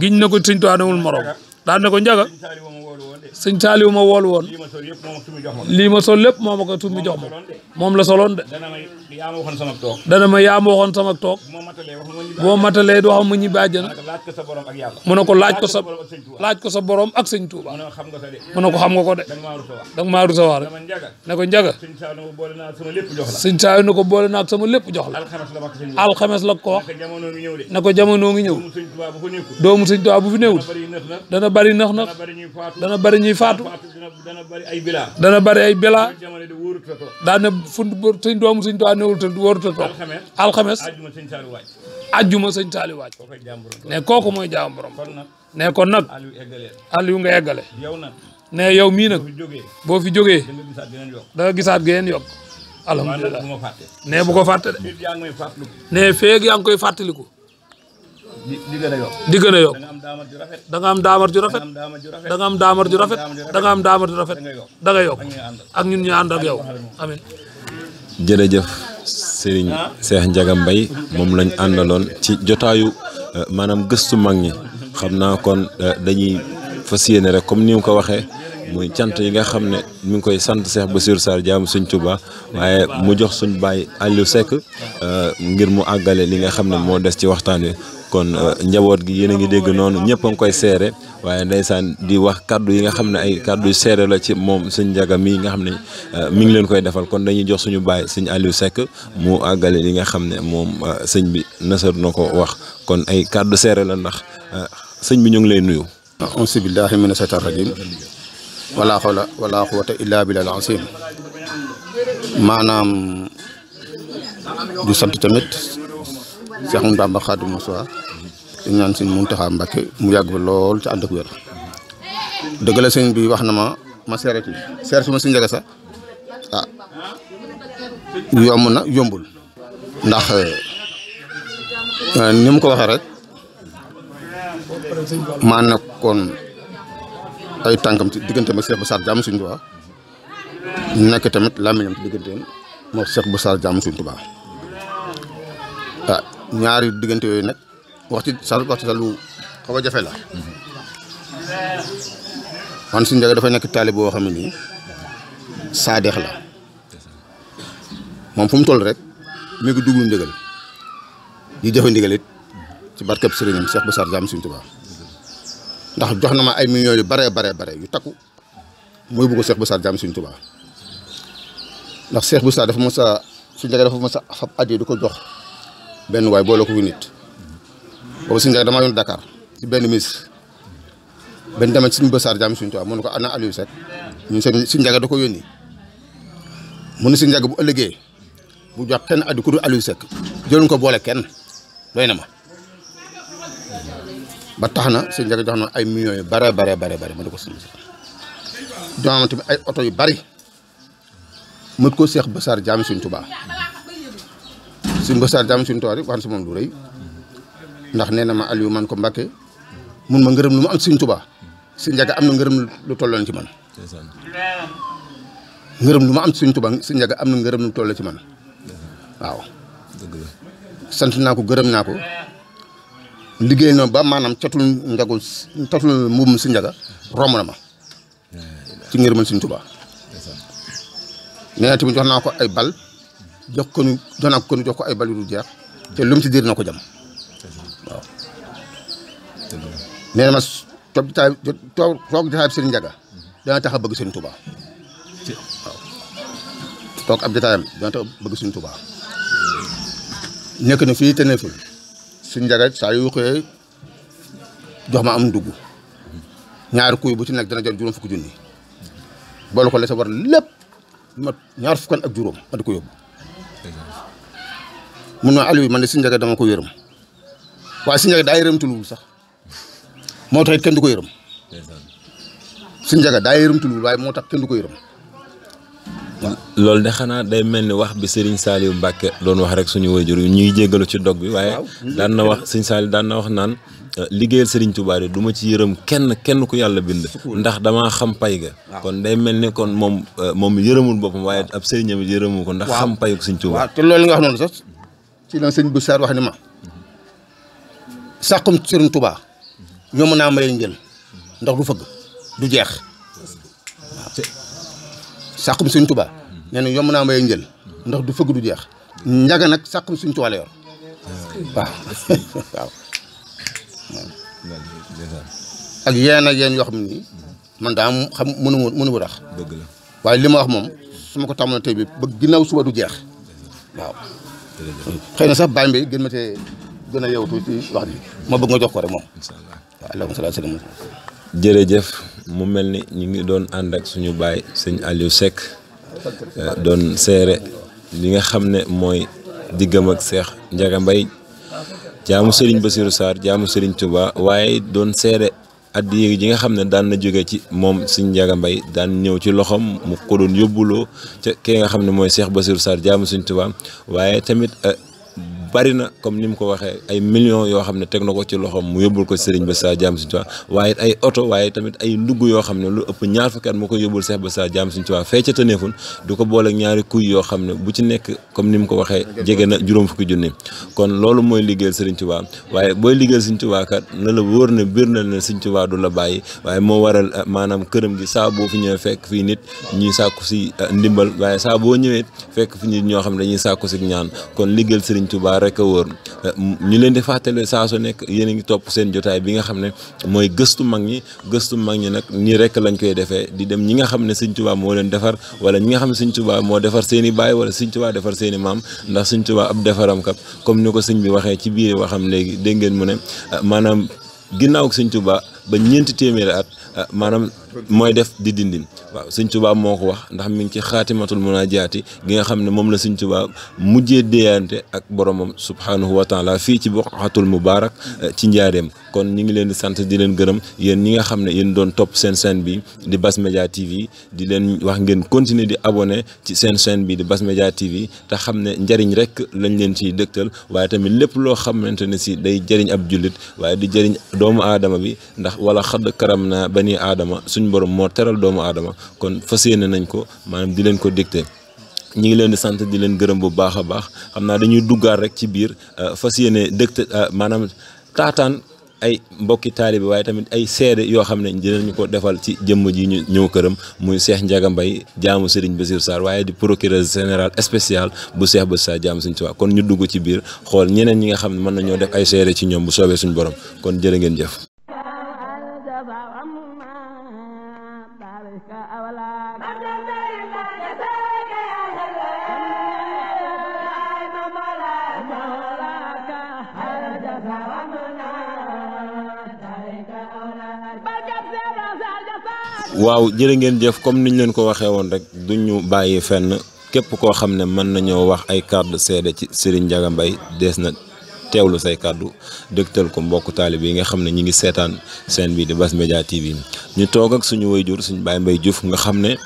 giñ na ko sëñ Touba amul morom daan na ko njaga sëñ Saliou ma woolu woon lii ma sol lépp moo ma ko tummi jox ma moom la soloon de dana ma yaa ma waxoon sama toog boo matalee doo xam ma ñibbi àjjana mu ne ko laaj ko sa borom ak sëñ Touba mu ne ko xam nga ko de danga maa rusa wax rek ne ko njaga sëñ Saliou ne ko boole naag sama lépp jox la alxames la ko wax ne ko jamono ngi ñëw doomu sëñ Touba bu fi néewul dana bari nax dana bari ñuy faatu dana bari ay bila daane fu sëñ doomu sëñ Touba néewul te wóorut a toog alxames ajjuma sëñ Saliou waaj ne kooku mooy jaam borom ne kon nag Aliou nga eggale ne yow mii nag boo fi jógee da nga gisaat geneen yokk alhamdulilah ne bu ko fàtte de ne feeg yaa ngi koy fàttaliku di gën a yokk da nga am daamar ju rafet da nga am daamar ju rafet da nga am daamar ju rafet da nga yokk ak ñun ñu ànd ak yow amin jërëjëf Serigne Cheikh Ndiaga Mbaye moom lañ àndaloon ci jotaayu maanaam gëstu mag ñi xam naa kon dañuy fas yéene rek comme ni mu ko waxee muy cant yi nga xam ne mi ngi koy sant Cheikh Bassirou Sarr jaamu Sëñ Touba waaye mu jox suñ baay Aliou Seck ngir mu àggale li nga xam ne moo des ci waxtaan wi kon njaboot gi yéen a ngi dégg noonu ñëpp a ngi koy seere waaye ndeysaan di wax kaddu yi nga xam ne ay kaddu yu seere la ci moom sëñ Ndiaga mii nga xam ne mi ngi leen koy defal kon dañuy jox suñu baay sëñ Aliou Seck mu àggale li nga xam ne moom sëñ bi nasar na ko wax kon ay kaddu seere la ndax sëñ bi ñu ngi lay nuyu. auzu billahi mina shaytaani rajim wala hawla wala quwwata illa billahi al-azim maanaam di sant tamit Cheikh Bamba Khadimou Rassoul di ñaan sëñ Mountakha Mbacké mu yàgg fa lool ci ànd ak wér dëgg la sëñ bi wax na ma seere ci seere su ma sëñ Ndiaga sax yomb na yombul ndax ni mu ko waxee rek maa nekkoon ay tànkam ci digganteem ak Cheikh Bassirou Sarr jaamu Sëñ Touba nekk tamit làmmiñam ci digganteem moo Cheikh Bassirou Sarr jaamu Sëñ Touba ñaari diggante yooyu nag wax ci sa lu xaw a jafe la man Sëñ Ndiaga dafay nekk taalib boo xam ne nii saadeex la moom fu mu toll rek mi ngi duglu ndigal di jëfe ndigal it ci barkeb sëriñam Cheikh Bassirou Sarr jaamu Sëñ Touba ndax jox na ma ay millions yu bare yu takku muy bëgg Cheikh Bassirou Sarr jaamu Sëñ Touba ndax Cheikh Bassirou Sarr dafa mos a Sëñ Ndiaga dafa mos a fab addiya du ko jox benn waay boole ko fi nit boobu Sëñ Ndiaga damaa yoon Dakar ci benn ministre benn demee Sëñ Bassirou Sarr jaamu Sëñ Touba mu ne ko ana Aliou Seck ñun Sëñ Ndiaga da ko yónni mu ne Sëñ Ndiaga bu ëllëgee bu jox kenn addi ku dul Aliou Seck jëluñ ko boole kenn doy na ma ba tax na Sëñ Ndiaga jox na ay millions yu bare ma di ko Sëñ jox na tamit ay oto yu bari mët ko Cheikh Bassirou Sarr jaamu Sëñ Touba Sëñ Bassirou Sarr jaamu Sëñ Touba rek wax na si moom lu rëy ndax nee na ma Aliou man ko Mbacké mun ma ngërëm lu mu am Sëñ Touba Sëñ Ndiaga am na ngërëm lu tolloon ci man ngërëm lu ma am Sëñ Touba Sëñ Ndiaga am na ngërëm lu toll ci man waaw sant naa ko gërëm naa ko liggéey na ba maanaam catul mbuum Sëñ Ndiaga romb na ma ci ngërëmal Sëriñ Tuubaa nee na tamit jox naa ko ay bal jox ko ay bal yu du jeex te lu mu ci diir na ko jam waaw nee na ma toog jotaay bi Sëriñ Njaga dana tax a bëgg Sëriñ Tuubaa waaw toog ab jotaayam dana tax a bëgg Sëriñ Tuubaa nekk na fii te ne fi Sëriñ Njaga saa yu xëyee jox ma am dugg ñaari kuy bu ci nekk dana jël juróom fukki junni boole ko la sa war lépp ma ñaar fukkan ak juróom ma di ko yóbbu mun na Aliou man de Sëriñ Njaga dama ko yërëm waaye Sëriñ Njaga daa yërëmtuluwul sax moo tax it kenn du ko yërëm Sëriñ Njaga daa yërëmtuluwul waaye moo tax kenn du ko yërëm loolu de xanaa day mel ni wax bi Serigne Saliou Mbacke doon wax rek suñu waajur yi ñuy jéggalu ci dog bi waaye daan na wax Serigne Saliou daan na wax naan liggéeyal Serigne Touba de du ma ci yërëm kenn ku yàlla bind ndax damaa xam pay ga kon day mel ni kon moom yërëmul boppam waaye ab sëriñam yërëmu ko ndax xam payu Serigne Touba waaw te loolu nga wax noonu sax ci la sëñ bu Sarr wax ni ma sàqum Serigne Touba ñoom naa may njël ndax du fëgg du jeex waaw sàqum Serigne Touba nee na yomb naa may njël ndax du fëgg du jeex Njaga nag sàqum Serigne Touba la yor waaw ak yéen yoo xam ne nii man daa xam mënu tax dëgg la waaye li ma wax moom su ma ko tàmmoon tey bi ba ginnaaw suba du jeex waaw xëy na sax bàyyi mbay gën ma tee gën a yewtu ci wax ji ma bëgg nga jox ko rek moom waaw allahumma salli ala sayyidina jërëjëf mu mel ni ñu ngi doon ànd ak suñu baay sëñ Aliou Seck doon seere li nga xam ne mooy diggam ak Cheikh Ndiaga Mbaye jaamu Serigne Bassirou Sarr jaamu Serigne Touba waaye doon seere addiya ji nga xam ne daan na jóge ci moom Serigne Ndiaga Mbaye daan ñëw ci loxoom mu ko doon yóbbuloo ca kii nga xam ne mooy Cheikh Bassirou Sarr jaamu Serigne Touba waaye tamit bari na comme ni mu ko waxee ay millions yoo xam ne teg na ko ci loxoom mu yóbbul ko Serigne Bassirou Sarr jaamu Serigne Touba waaye ay oto waaye tamit ay ndugg yoo xam ne lu ëpp ñaar fukki at moo ko yóbbul Cheikh Bassirou Sarr jaamu Serigne Touba fee ca Tëneefun du ko boole ñaari kuy yoo xam ne bu ci nekk comme ni mu ko waxee jege na juróom fukki junni kon loolu mooy liggéeyal Serigne Touba waaye booy liggéeyal Serigne Touba kat na la wóor ne biir na ne Serigne Touba du la bàyyi waaye moo waral maanaam këram gi saa boo fi ñëwee fekk fii nit ñuy sàkku si ndimbal waaye saa boo ñëwee fekk fi nit ñoo xam ne dañuy sàkku si ñaan kon liggéeyal Serigne Touba rek a wóor ñu leen di fàttali saa su nekk yéen a ngi topp seen jotaay bi nga xam ne mooy gëstu mag ñi nag nii rek lañ koy defee di dem ñi nga xam ne Serigne Touba moo leen defar wala ñi nga xam ne Serigne Touba moo defar seen i baay wala Serigne Touba defar seen i maam ndax Serigne Touba ab defaram kat comme ni ko sëñ bi waxee ci biir waxam léegi dégg ngeen mu ne maanaam ginnaaw Serigne Touba ba ñeenti téeméeri at maanaam mooy def di dindin waaw Sëñ Tuubaa moo ko wax ndax mi ngi ci xaatimatul munaajaati gi nga xam ne moom la Sëñ Tuubaa mujjee déeyante ak boromam subhaanahu wa taala fii ci buqatul mubaarak ci njaareem kon ñi ngi leen di sant di leen gërëm yéen ñi nga xam ne yéen doon topp seen chaîne bi di Bass Media TV di leen wax ngeen continuer di abonné ci seen chaîne bi di Bass Media TV te xam ne njariñ rek lañ leen ciy dëgtal waaye tamit lépp loo xamante ne si day jëriñ ab jullit waaye di jëriñ doomu aadama bi ndax wala xadd karam na bani aadama suñ borom moo teral doomu aadama kon fas yéene nañ ko maanaam di leen ko dicté ñi ngi leen di sant di leen gërëm bu baax a baax xam naa dañuy duggaat rek ci biir fas yéene dëgte maanaam taataan ay mbokki taalibe waaye tamit ay seede yoo xam ne dinañu ko defal ci jëmm ji ñu ñëw këram muy Cheikh Ndiaga Mbaye jaamu Serigne Bassirou Sarr waaye di procureur général spécial bu Cheikh Bassirou Sarr jaamu Serigne Touba kon ñu dugg ci biir xool ñeneen ñi nga xam ne mën nañoo def ay seede ci ñoom bu soobee suñu borom kon jërë ngeen jëf. waaw jërë ngeen jëf comme niñ leen ko waxee woon rek duñu bàyyi fenn képp koo xam ne mën nañoo wax ay kàddu seede ci Serigne Ndiaga Mbaye dees na teewlu say kàddu dëgtal ko mbokku taalib yi nga xam ne ñi ngi seetaan seen bi di Bass Media TV ñu toog ak suñu wayjur suñu baay Mbaye Diouf nga xam ne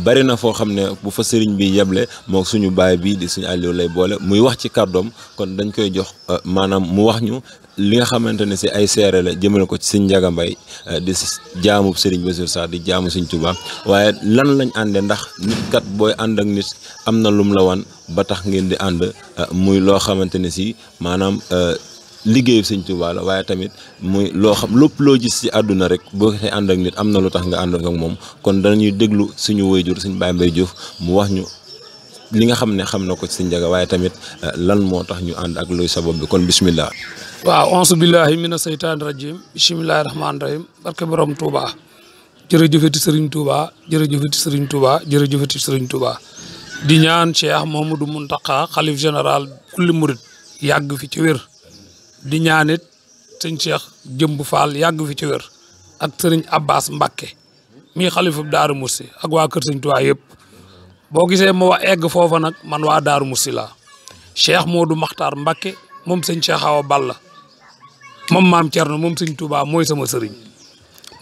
bari na foo xam ne bu fa Serigne bi yeble moo suñu baay bi di suñu Aliou lay boole muy wax ci kàddoom kon dañ koy jox maanaam mu wax ñu li nga xamante ne si ay seere la jëmale ko ci Serigne Ndiaga Mbaye di jaamu Serigne Bassirou Sarr di jaamu Serigne Touba waaye lan lañ àndee ndax nit kat booy ànd ak nit am na lum la wan ba tax ngeen di ànd muy loo xamante ne si maanaam liggéeyu sëñ Tuubaa la waaye tamit muy loo xam lépp loo gis ci àdduna rek boo xee ànd ak nit am na lu tax nga ànd ak moom kon danañuy déglu suñu waajur suñu Baye Mbaye Diouf mu wax ñu li nga xam ne xam na ko ci sëñ Njaga waaye tamit lan moo tax ñu ànd ak luy sabab bi kon bismillah. waaw auzu billahi mina seytaani rajim bismillahi rahmaani rahim barke borom Touba jërëjëfati Serigne Touba jërëjëfati Serigne Touba jërëjëfati Serigne Touba di ñaan Cheikh Mamadou Mountakha xalif général kulli murid yàgg fi ci wér di ñaanit sëñ Cheikh Jëmb Fall yàgg fi ci wér ak Serigne Abbas Mbacké mii xalifu Daaru Musti ak waa kër sëñ Touba yëpp boo gisee ma wax egg foofa nag man waa Daaru Musti la Cheikh Modou Makhtar Mbacké moom sëñ Cheikh Awa Balla moom maam Thierno moom sëñ Touba mooy sama sëriñ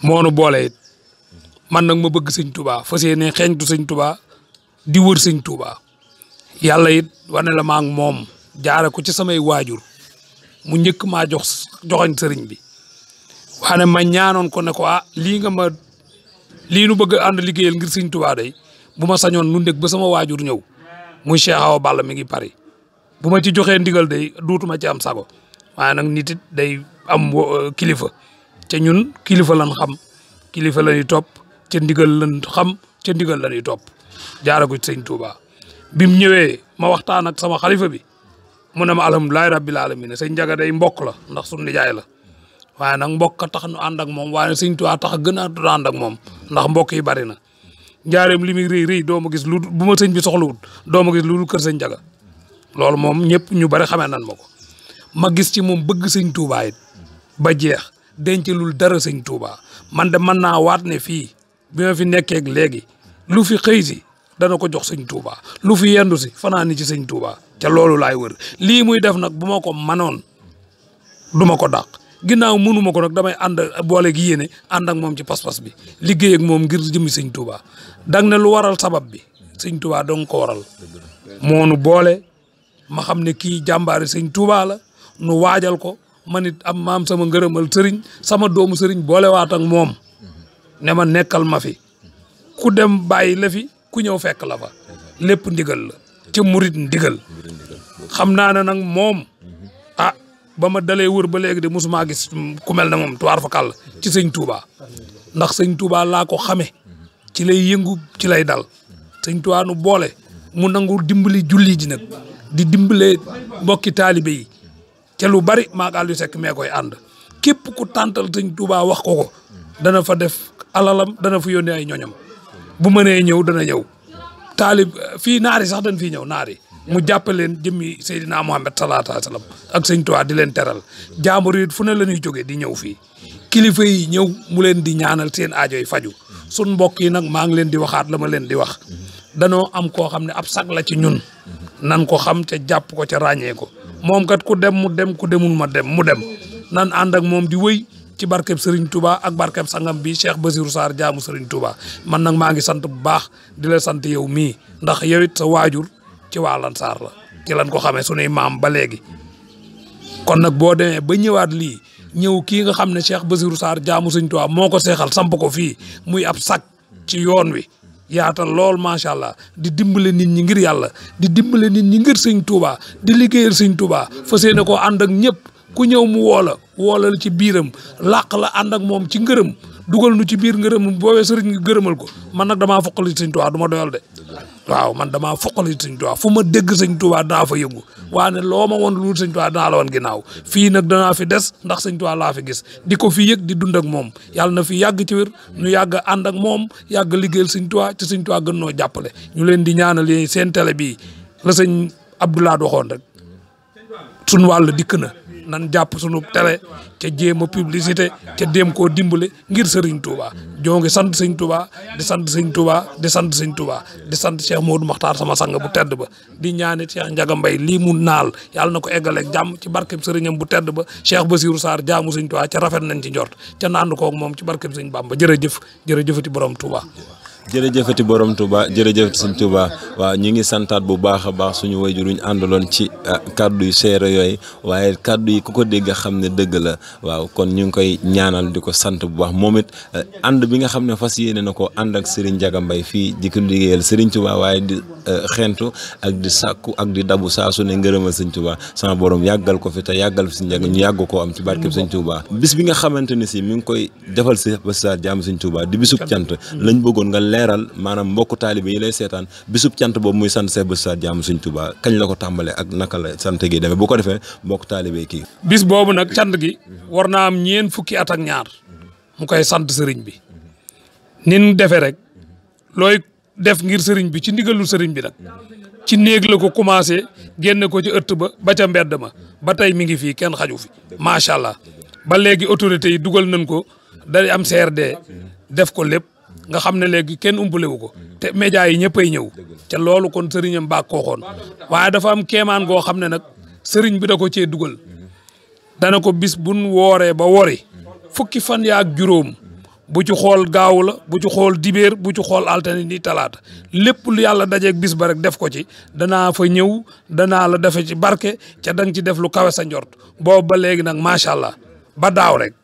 moonu boole it man nag ma bëgg sëñ Touba fas yéene xeeñtu sëñ Touba di wër sëñ Touba yàlla it wane la maa ngi moom jaare ko ci samay waajur mu njëkk maa joxoñ sëriñ bi waane ma ñaanoon ko ne ko lii nu bëgg a ànd liggéeyal ngir sëñ Touba day bu ma sañoon nu ndég ba sama waajur ñëw muy Cheikh Awa Balla mi ngi Paris bu ma ci joxee ndigal day duutuma ci am sago waaye nag nit it day am kilifa te ñun kilifa lan xam kilifa la ñuy topp ca ndigal lan xam ca ndigal la ñuy topp jaara ko ci sëñ Touba bi mu ñëwee ma waxtaan ak sama xalifa bi mu ne ma alhamdulilahi rabbil alamin sëñ Njaga day mbokk la ndax suñu nijaay la waaye nag mbokk a tax nu ànd ak moom waaye sëñ Touba tax a gën a ànd ak moom ndax mbokk yi bari na njaareem li muy rëy doo ma gis lu bu ma sëñ bi soxlawut doo ma gis lu kër sëñ Njaga loolu moom ñëpp ñu bari xamee nan ma ko ma gis ci moom bëgg sëñ Touba it ba jeex dencalul dara sëñ Touba man de mën naa waat ne fii bi ma fi nekkee léegi lu fi xëy si dana ko jox sëñ Touba lu fi yendu si fanaan ni ci sëñ Touba ca loolu laay wër lii muy def nag bu ma ko manoon du ma ko dàq ginnaaw mënuma ko nag damay ànd boole gi yéene ànd ak moom ci pas-pas bi liggéey ak moom ngir jëmmi sëñ Touba dang ne lu waral sabab bi sëñ Touba dong ko waral moonu boole ma xam ne kii jàmbaari sëñ Touba la nu waajal ko man it am maam sama ngërëmal sëriñ sama doomu sëriñ boolewaat ak moom ne ma nekkal ma fi ku dem bàyyi la fi ku ñëw fekk la fa lépp ndigal la ca murit ndigal xam naa ne nag moom ba ma dalee wër ba léegi de mosuma gis ku mel ne moom tuwaar fa kàll ci sëñ Touba ndax sëñ Touba laa ko xame ci lay yëngu ci lay dal sëñ Touba nu boole mu nangu dimbali julli ji nag di dimbale mbokki taalibe yi ca lu bari maag Aliou Seck mee koy ànd képp ku tàntal sëñ Touba wax ko dana fa def alalam dana fa yónnee ay ñoñam bu mënee ñëw dana ñëw taalib fii naari sax dañ fii ñëw naari mu jàppaleen jëmmi Seydina Muhammad sallallahu alayhi wa sallam ak sëñ Touba di leen teral jaambur yi fu ne la ñuy jógee di ñëw fii kilifa yi ñëw mu leen di ñaanal seen aajo yi faju sun mbokk yi nag maa ngi leen di waxaat la ma leen di wax danoo am koo xam ne ab sag la ci ñun nan ko xam ca jàpp ko ca ràññee ko moom kat ku dem mu dem ku demul ma dem mu dem nan ànd ak moom di wëy ci barkeb Serigne Touba ak barkeb sangam bi Cheikh Basirou Sarr jaamu Serigne Touba man nag maa ngi sant bu baax di la sant yow mii ndax yow it sa waajur ci waa Lansar la ci lan ko xamee sunuy maam ba léegi kon nag boo demee ba ñëwaat lii ñëw kii nga xam ne Cheikh Basirou Sarr jaamu Serigne Touba moo ko seexal samp ko fii muy ab sag ci yoon wi yaatal lool macha allah di dimbale nit ñi ngir yàlla di dimbale nit ñi ngir sëñ Touba di liggéeyal sëñ Touba fas yéene koo ànd ak ñëpp ku ñëw mu woolal ci biiram làq la ànd ak moom ci ngërëm dugal nu ci biir ngërëm boobee sëriñ ngi gërëmal ko man nag damaa foqali sëñ Touba du ma doyal de waaw man damaa foqali sëñ Touba fu ma dégg sëñ Touba danaa fa yëngu waane loo ma woon lu sëñ Touba danaa la woon ginnaaw fii nag danaa fi des ndax sëñ Touba laa fi gis di ko fi yëg di dund ak moom yàlla na fi yàgg ci wér ñu yàgg ànd ak moom yàgg liggéeyal sëñ Touba ci sëñ Touba gën noo jàppale ñu leen di ñaanal seen télé bii la sëñ Abdoulaye waxoon rek suñ wàll dikk na nan jàpp sunu télé ca jéem a publicité ca déem koo dimbale ngir Serigne Touba joo ngi sant sëñ Touba di sant sëñ Touba di sant sëñ Touba di sant Cheikh Modou Makhtar sama sang bu tedd ba di ñaanit Cheikh Ndiaga Mbaye lii mu naal yàlla na ko eggaleeg jàmm ci barkeb sëriñam bu tedd ba Cheikh Basirou Sarr jaamu sëñ Touba ca rafet nañ ci njort ca nand koog moom ci barkeb sëñ Bamba jërëjëf jërëjëfati borom Touba jërëjëfati borom Touba jërëjëfati sëñ Touba waaw ñu ngi santaat bu baax a baax suñu wayjur ñu àndaloon ci kaddu yu seere yooyu waaye kaddu yi ku ko dégg xam ne dëgg la waaw kon ñu ngi koy ñaanal di ko sant bu baax moom it ànd bi nga xam ne fas yéene na ko ànd ak Serigne Ndiaga Mbaye fii di ko liggéeyal Serigne Touba waaye di xentu ak di sàkku ak di dabu saa su ne ngërëmal sëñ Touba sama borom yàggal ko fi te yàggal fi si Ndiaga ñu yàgg koo am ci barkeb sëñ Touba bis bi nga xamante ne si mi ngi koy defal si Bass Sarr jaamu sëñ Touba di bisub cant lañ bëggoon nga leeral maanaam mbokku taalibe yi lay seetaan bisub cant boobu muy sant Cheikh Bass Sarr jaamu sëñ Touba kañ la ko tàmbalee ak naka la sant gi demee bu ko defee mbokku taalibe kii bis boobu nag cant gi war naa am ñeen fukki at ak ñaar mu koy sant sëriñ bi nin defee rek looy def ngir sëriñ bi ci ndigalu sëriñ bi nag ci néeg la ko commencé génne ko ci ëtt ba ca mbedd ma ba tey mi ngi fii kenn xaju fi macha allah ba léegi autorités yi dugal nañ ko day am CRD def ko lépp nga xam ne léegi kenn umpalewu ko te médias yi ñëppay ñëw ca loolu kon sëriñam baa kooxoon waaye dafa am keemaan goo xam ne nag sëriñ bi da ko cee dugal dana ko bis buñ wooree ba wori fukki fan yaak juróom bu ci xool gaaw la bu ci xool dibéer bu ci xool altine ni talaata lépp lu yàlla dajeeg bis ba rek def ko ci danaa fa ñëw danaa la defe ci barke ca danga ci def lu kawe sa njort boobu ba léegi nag macha allah ba daaw rek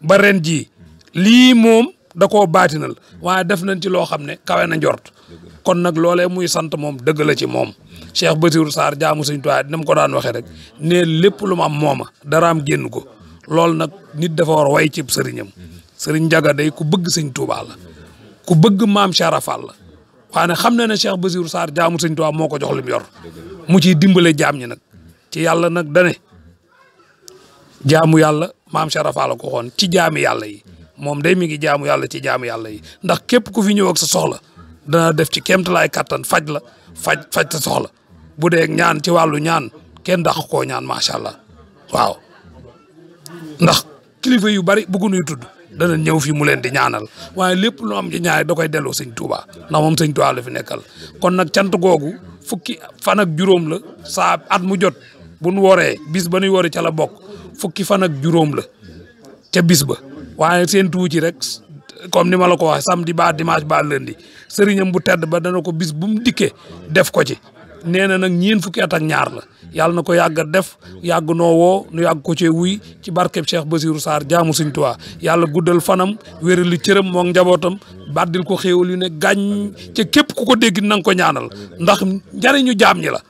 ba ren jii lii moom da koo baatinal waaye def nañ ci loo xam ne kawe na njort kon nag loolee muy sant moom dëgg la ci moom Cheikh Bassirou Sarr jaamu sëñ Tuubaa dina ma ko daan waxee rek ne lépp lu mu am mooma daraam génn ko loolu nag nit dafa war way ci sëriñam sëriñ Ndiaga day ku bëgg sëñ Tuubaa la ku bëgg maam Cheikh Fall la waaye xam na ne Cheikh Bassirou Sarr jaamu sëñ Tuubaa moo ko jox lim yor mu ciy dimbale jaam ñi nag ci yàlla nag dane jaamu yàlla maam Cheikh Fall la ko xoon ci jaami yàlla yi moom day mi ngi jaamu yàlla ci jaamu yàlla yi ndax képp ku fi ñëw ak sa soxla dana def ci kéemtalaay kattan faj la faj sa soxla bu dee ñaan ci wàllu ñaan kenn dàq koo ñaan macha allah waaw ndax kilifa yu bari bëgguñuy tudd dana ñëw fii mu leen di ñaanal waaye lépp lu am ci ñaari da koy delloo sëñ Touba ndax moom sëñ Touba la fi nekkal kon nag cant googu fukki fan ak juróom la saa at mu jot bu nu woree bis ba nuy wori ca la bokk fukki fan ak juróom la ca bis ba waaye seen tuuti rek comme ni ma la ko waxee samedi ba dimanche ba lundi sëriñam bu tedd ba dana ko bis bu mu dikkee def ko ci nee na nag ñeen fukki at ak ñaar la yàlla na ko yàgg a def yàgg noo woo nu yàgg ko cee wuy ci barkeb Cheikh Bassirou Sarr jaamu sëñ Tuubaa yàlla guddal fanam wéral li cëram moom njabootam baddil ko xéewal yu ne gàññ ca képp ku ko dégg na nga ko ñaanal ndax njariñu jaam ñi la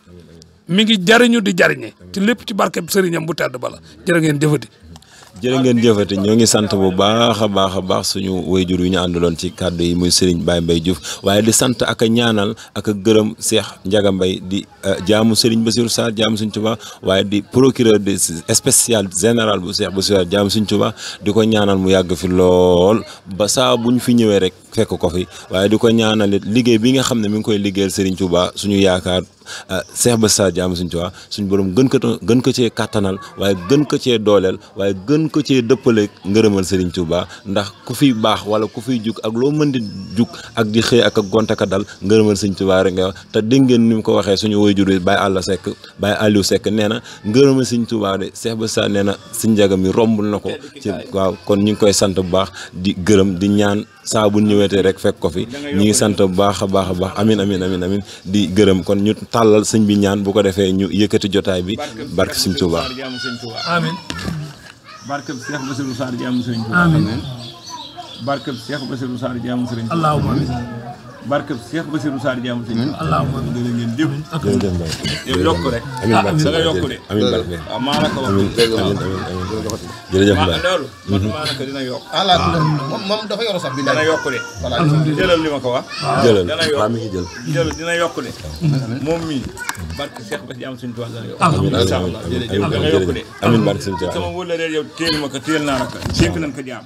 mi ngi jariñu di jariñe te lépp ci barkeb sëriñam bu tedd ba la jërë ngeen jëfati jërë ngeen jëfati ñoo ngi sant bu baax a baax suñu wayjur yu ñu àndaloon ci kàddu yi muy Serigne Baye Mbaye Diouf waaye di sant ak a ñaanal ak a gërëm Cheikh Ndiaga Mbaye di jaamu Serigne Bassirou Sarr jaamu Serigne Touba waaye di procureur de spécial général bu Cheikh Bassirou Sarr jaamu Serigne Touba di ko ñaanal mu yàgg fi lool ba saa bu ñu fi ñëwee rek fekk ko fi waaye di ko ñaanal liggéey bi nga xam ne mi ngi koy liggéeyal Serigne Touba suñu yaakaar Cheikh Bass Sarr jaamu sëñ Tuubaa suñu borom gën ko cee kattanal waaye gën ko cee dooleel waaye gën ko cee dëppale ngërëmal Serigne Touba ndax ku fiy baax wala ku fiy jug ak loo mën di jug ak di xëy ak gont ak dal ngërëmal sëñ Touba rek nga wax te dégg ngeen ni mu ko waxee suñu waajur yi Baye Aliou Seck nee na ngërëmal sëñ Touba de Cheikh Bass Sarr nee na sëñ Ndiaga mi rombul na ko ci waaw kon ñu ngi koy sant bu baax di gërëm di ñaan saa bu ñëwetee rek fekk ko fi ñi ngi sant bu baax a baax amin di gërëm kon ñu tàllal sëñ bi ñaan bu ko defee ñu yëkkati jotaay bi barke sëñ Touba amin barke Cheikh Bassirou Sarr jaamu sëñ Touba amin barke Cheikh Bassirou Sarr jaamu sëñ Touba allahumma amin barke Cheikh Bassirou Sarr jaamu sëñ Touba allahumma dina ngeen jëf yow yokk rek amiin barke da nga yokk de amiin barke waaw maa la ko wax jërëjëf loolu maa la ko dina yokk moom dafa yor sax bi dina yokk de jëlal li ma ko wax jëlal dana yokk waa mi ngi jël dina yokk de moom mii barke Cheikh Bass jaamu sëñ Touba dana yokk amiin incha allah jërëjëf da nga yokk de amiin barke sëñ Touba sama wóor la yow téel ma ko téel naa la ko sénk nañ ko jaam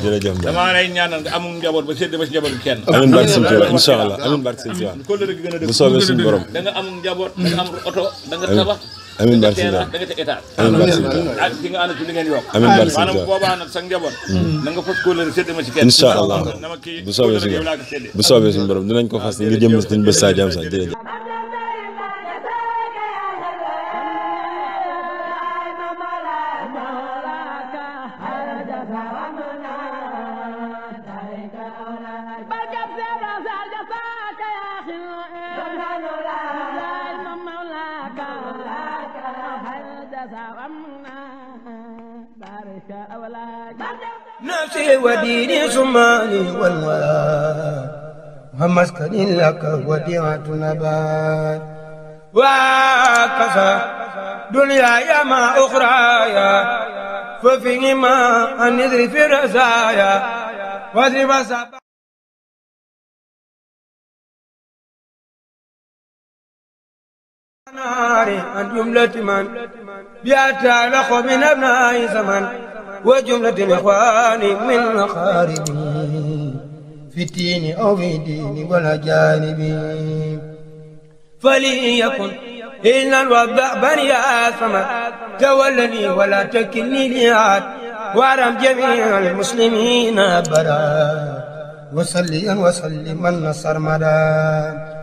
jërëjëf damaa lay ñaanal nga amul njaboot ba sédd ba si njaboot kenn amiin barke sëñ Touba incha allah amiin barke sëñ Touba kóllëre gi gën a dëgg bu soobee suñu borom da nga amul njaboot da nga am oto da nga tabax amiin barke sëñ da Touba nga teg état amiin barke sëñ Touba ak ki nga ànd ci li ngeen yokk amiin barke sëñ maanaam Touba boobaa nag sa njaboot na nga fas kóllëre sédd ma si kenn incha allah dama kii bu soobee suñu borom bu soobee suñu borom dinañ ko fas nga jëm sëñ Bass Sarr jaamu sëñ jërëjëf Thank you. نفسي وديني سماني والولاء ومسكن لك وديعة نبات وكفى دنياي ما أخرايا ففيهما النذر في الرزايا واضرب سبا ناري عن جملة من بيتعلق من أبناء زمن وجملة الإخوان من أقاربي في الدين أو في الدين والأجانب فليكن إن الوضع بني آثم تولني ولا تكلني ليعاد وارم جميع المسلمين أبدا وصليا وسلما نصر مدى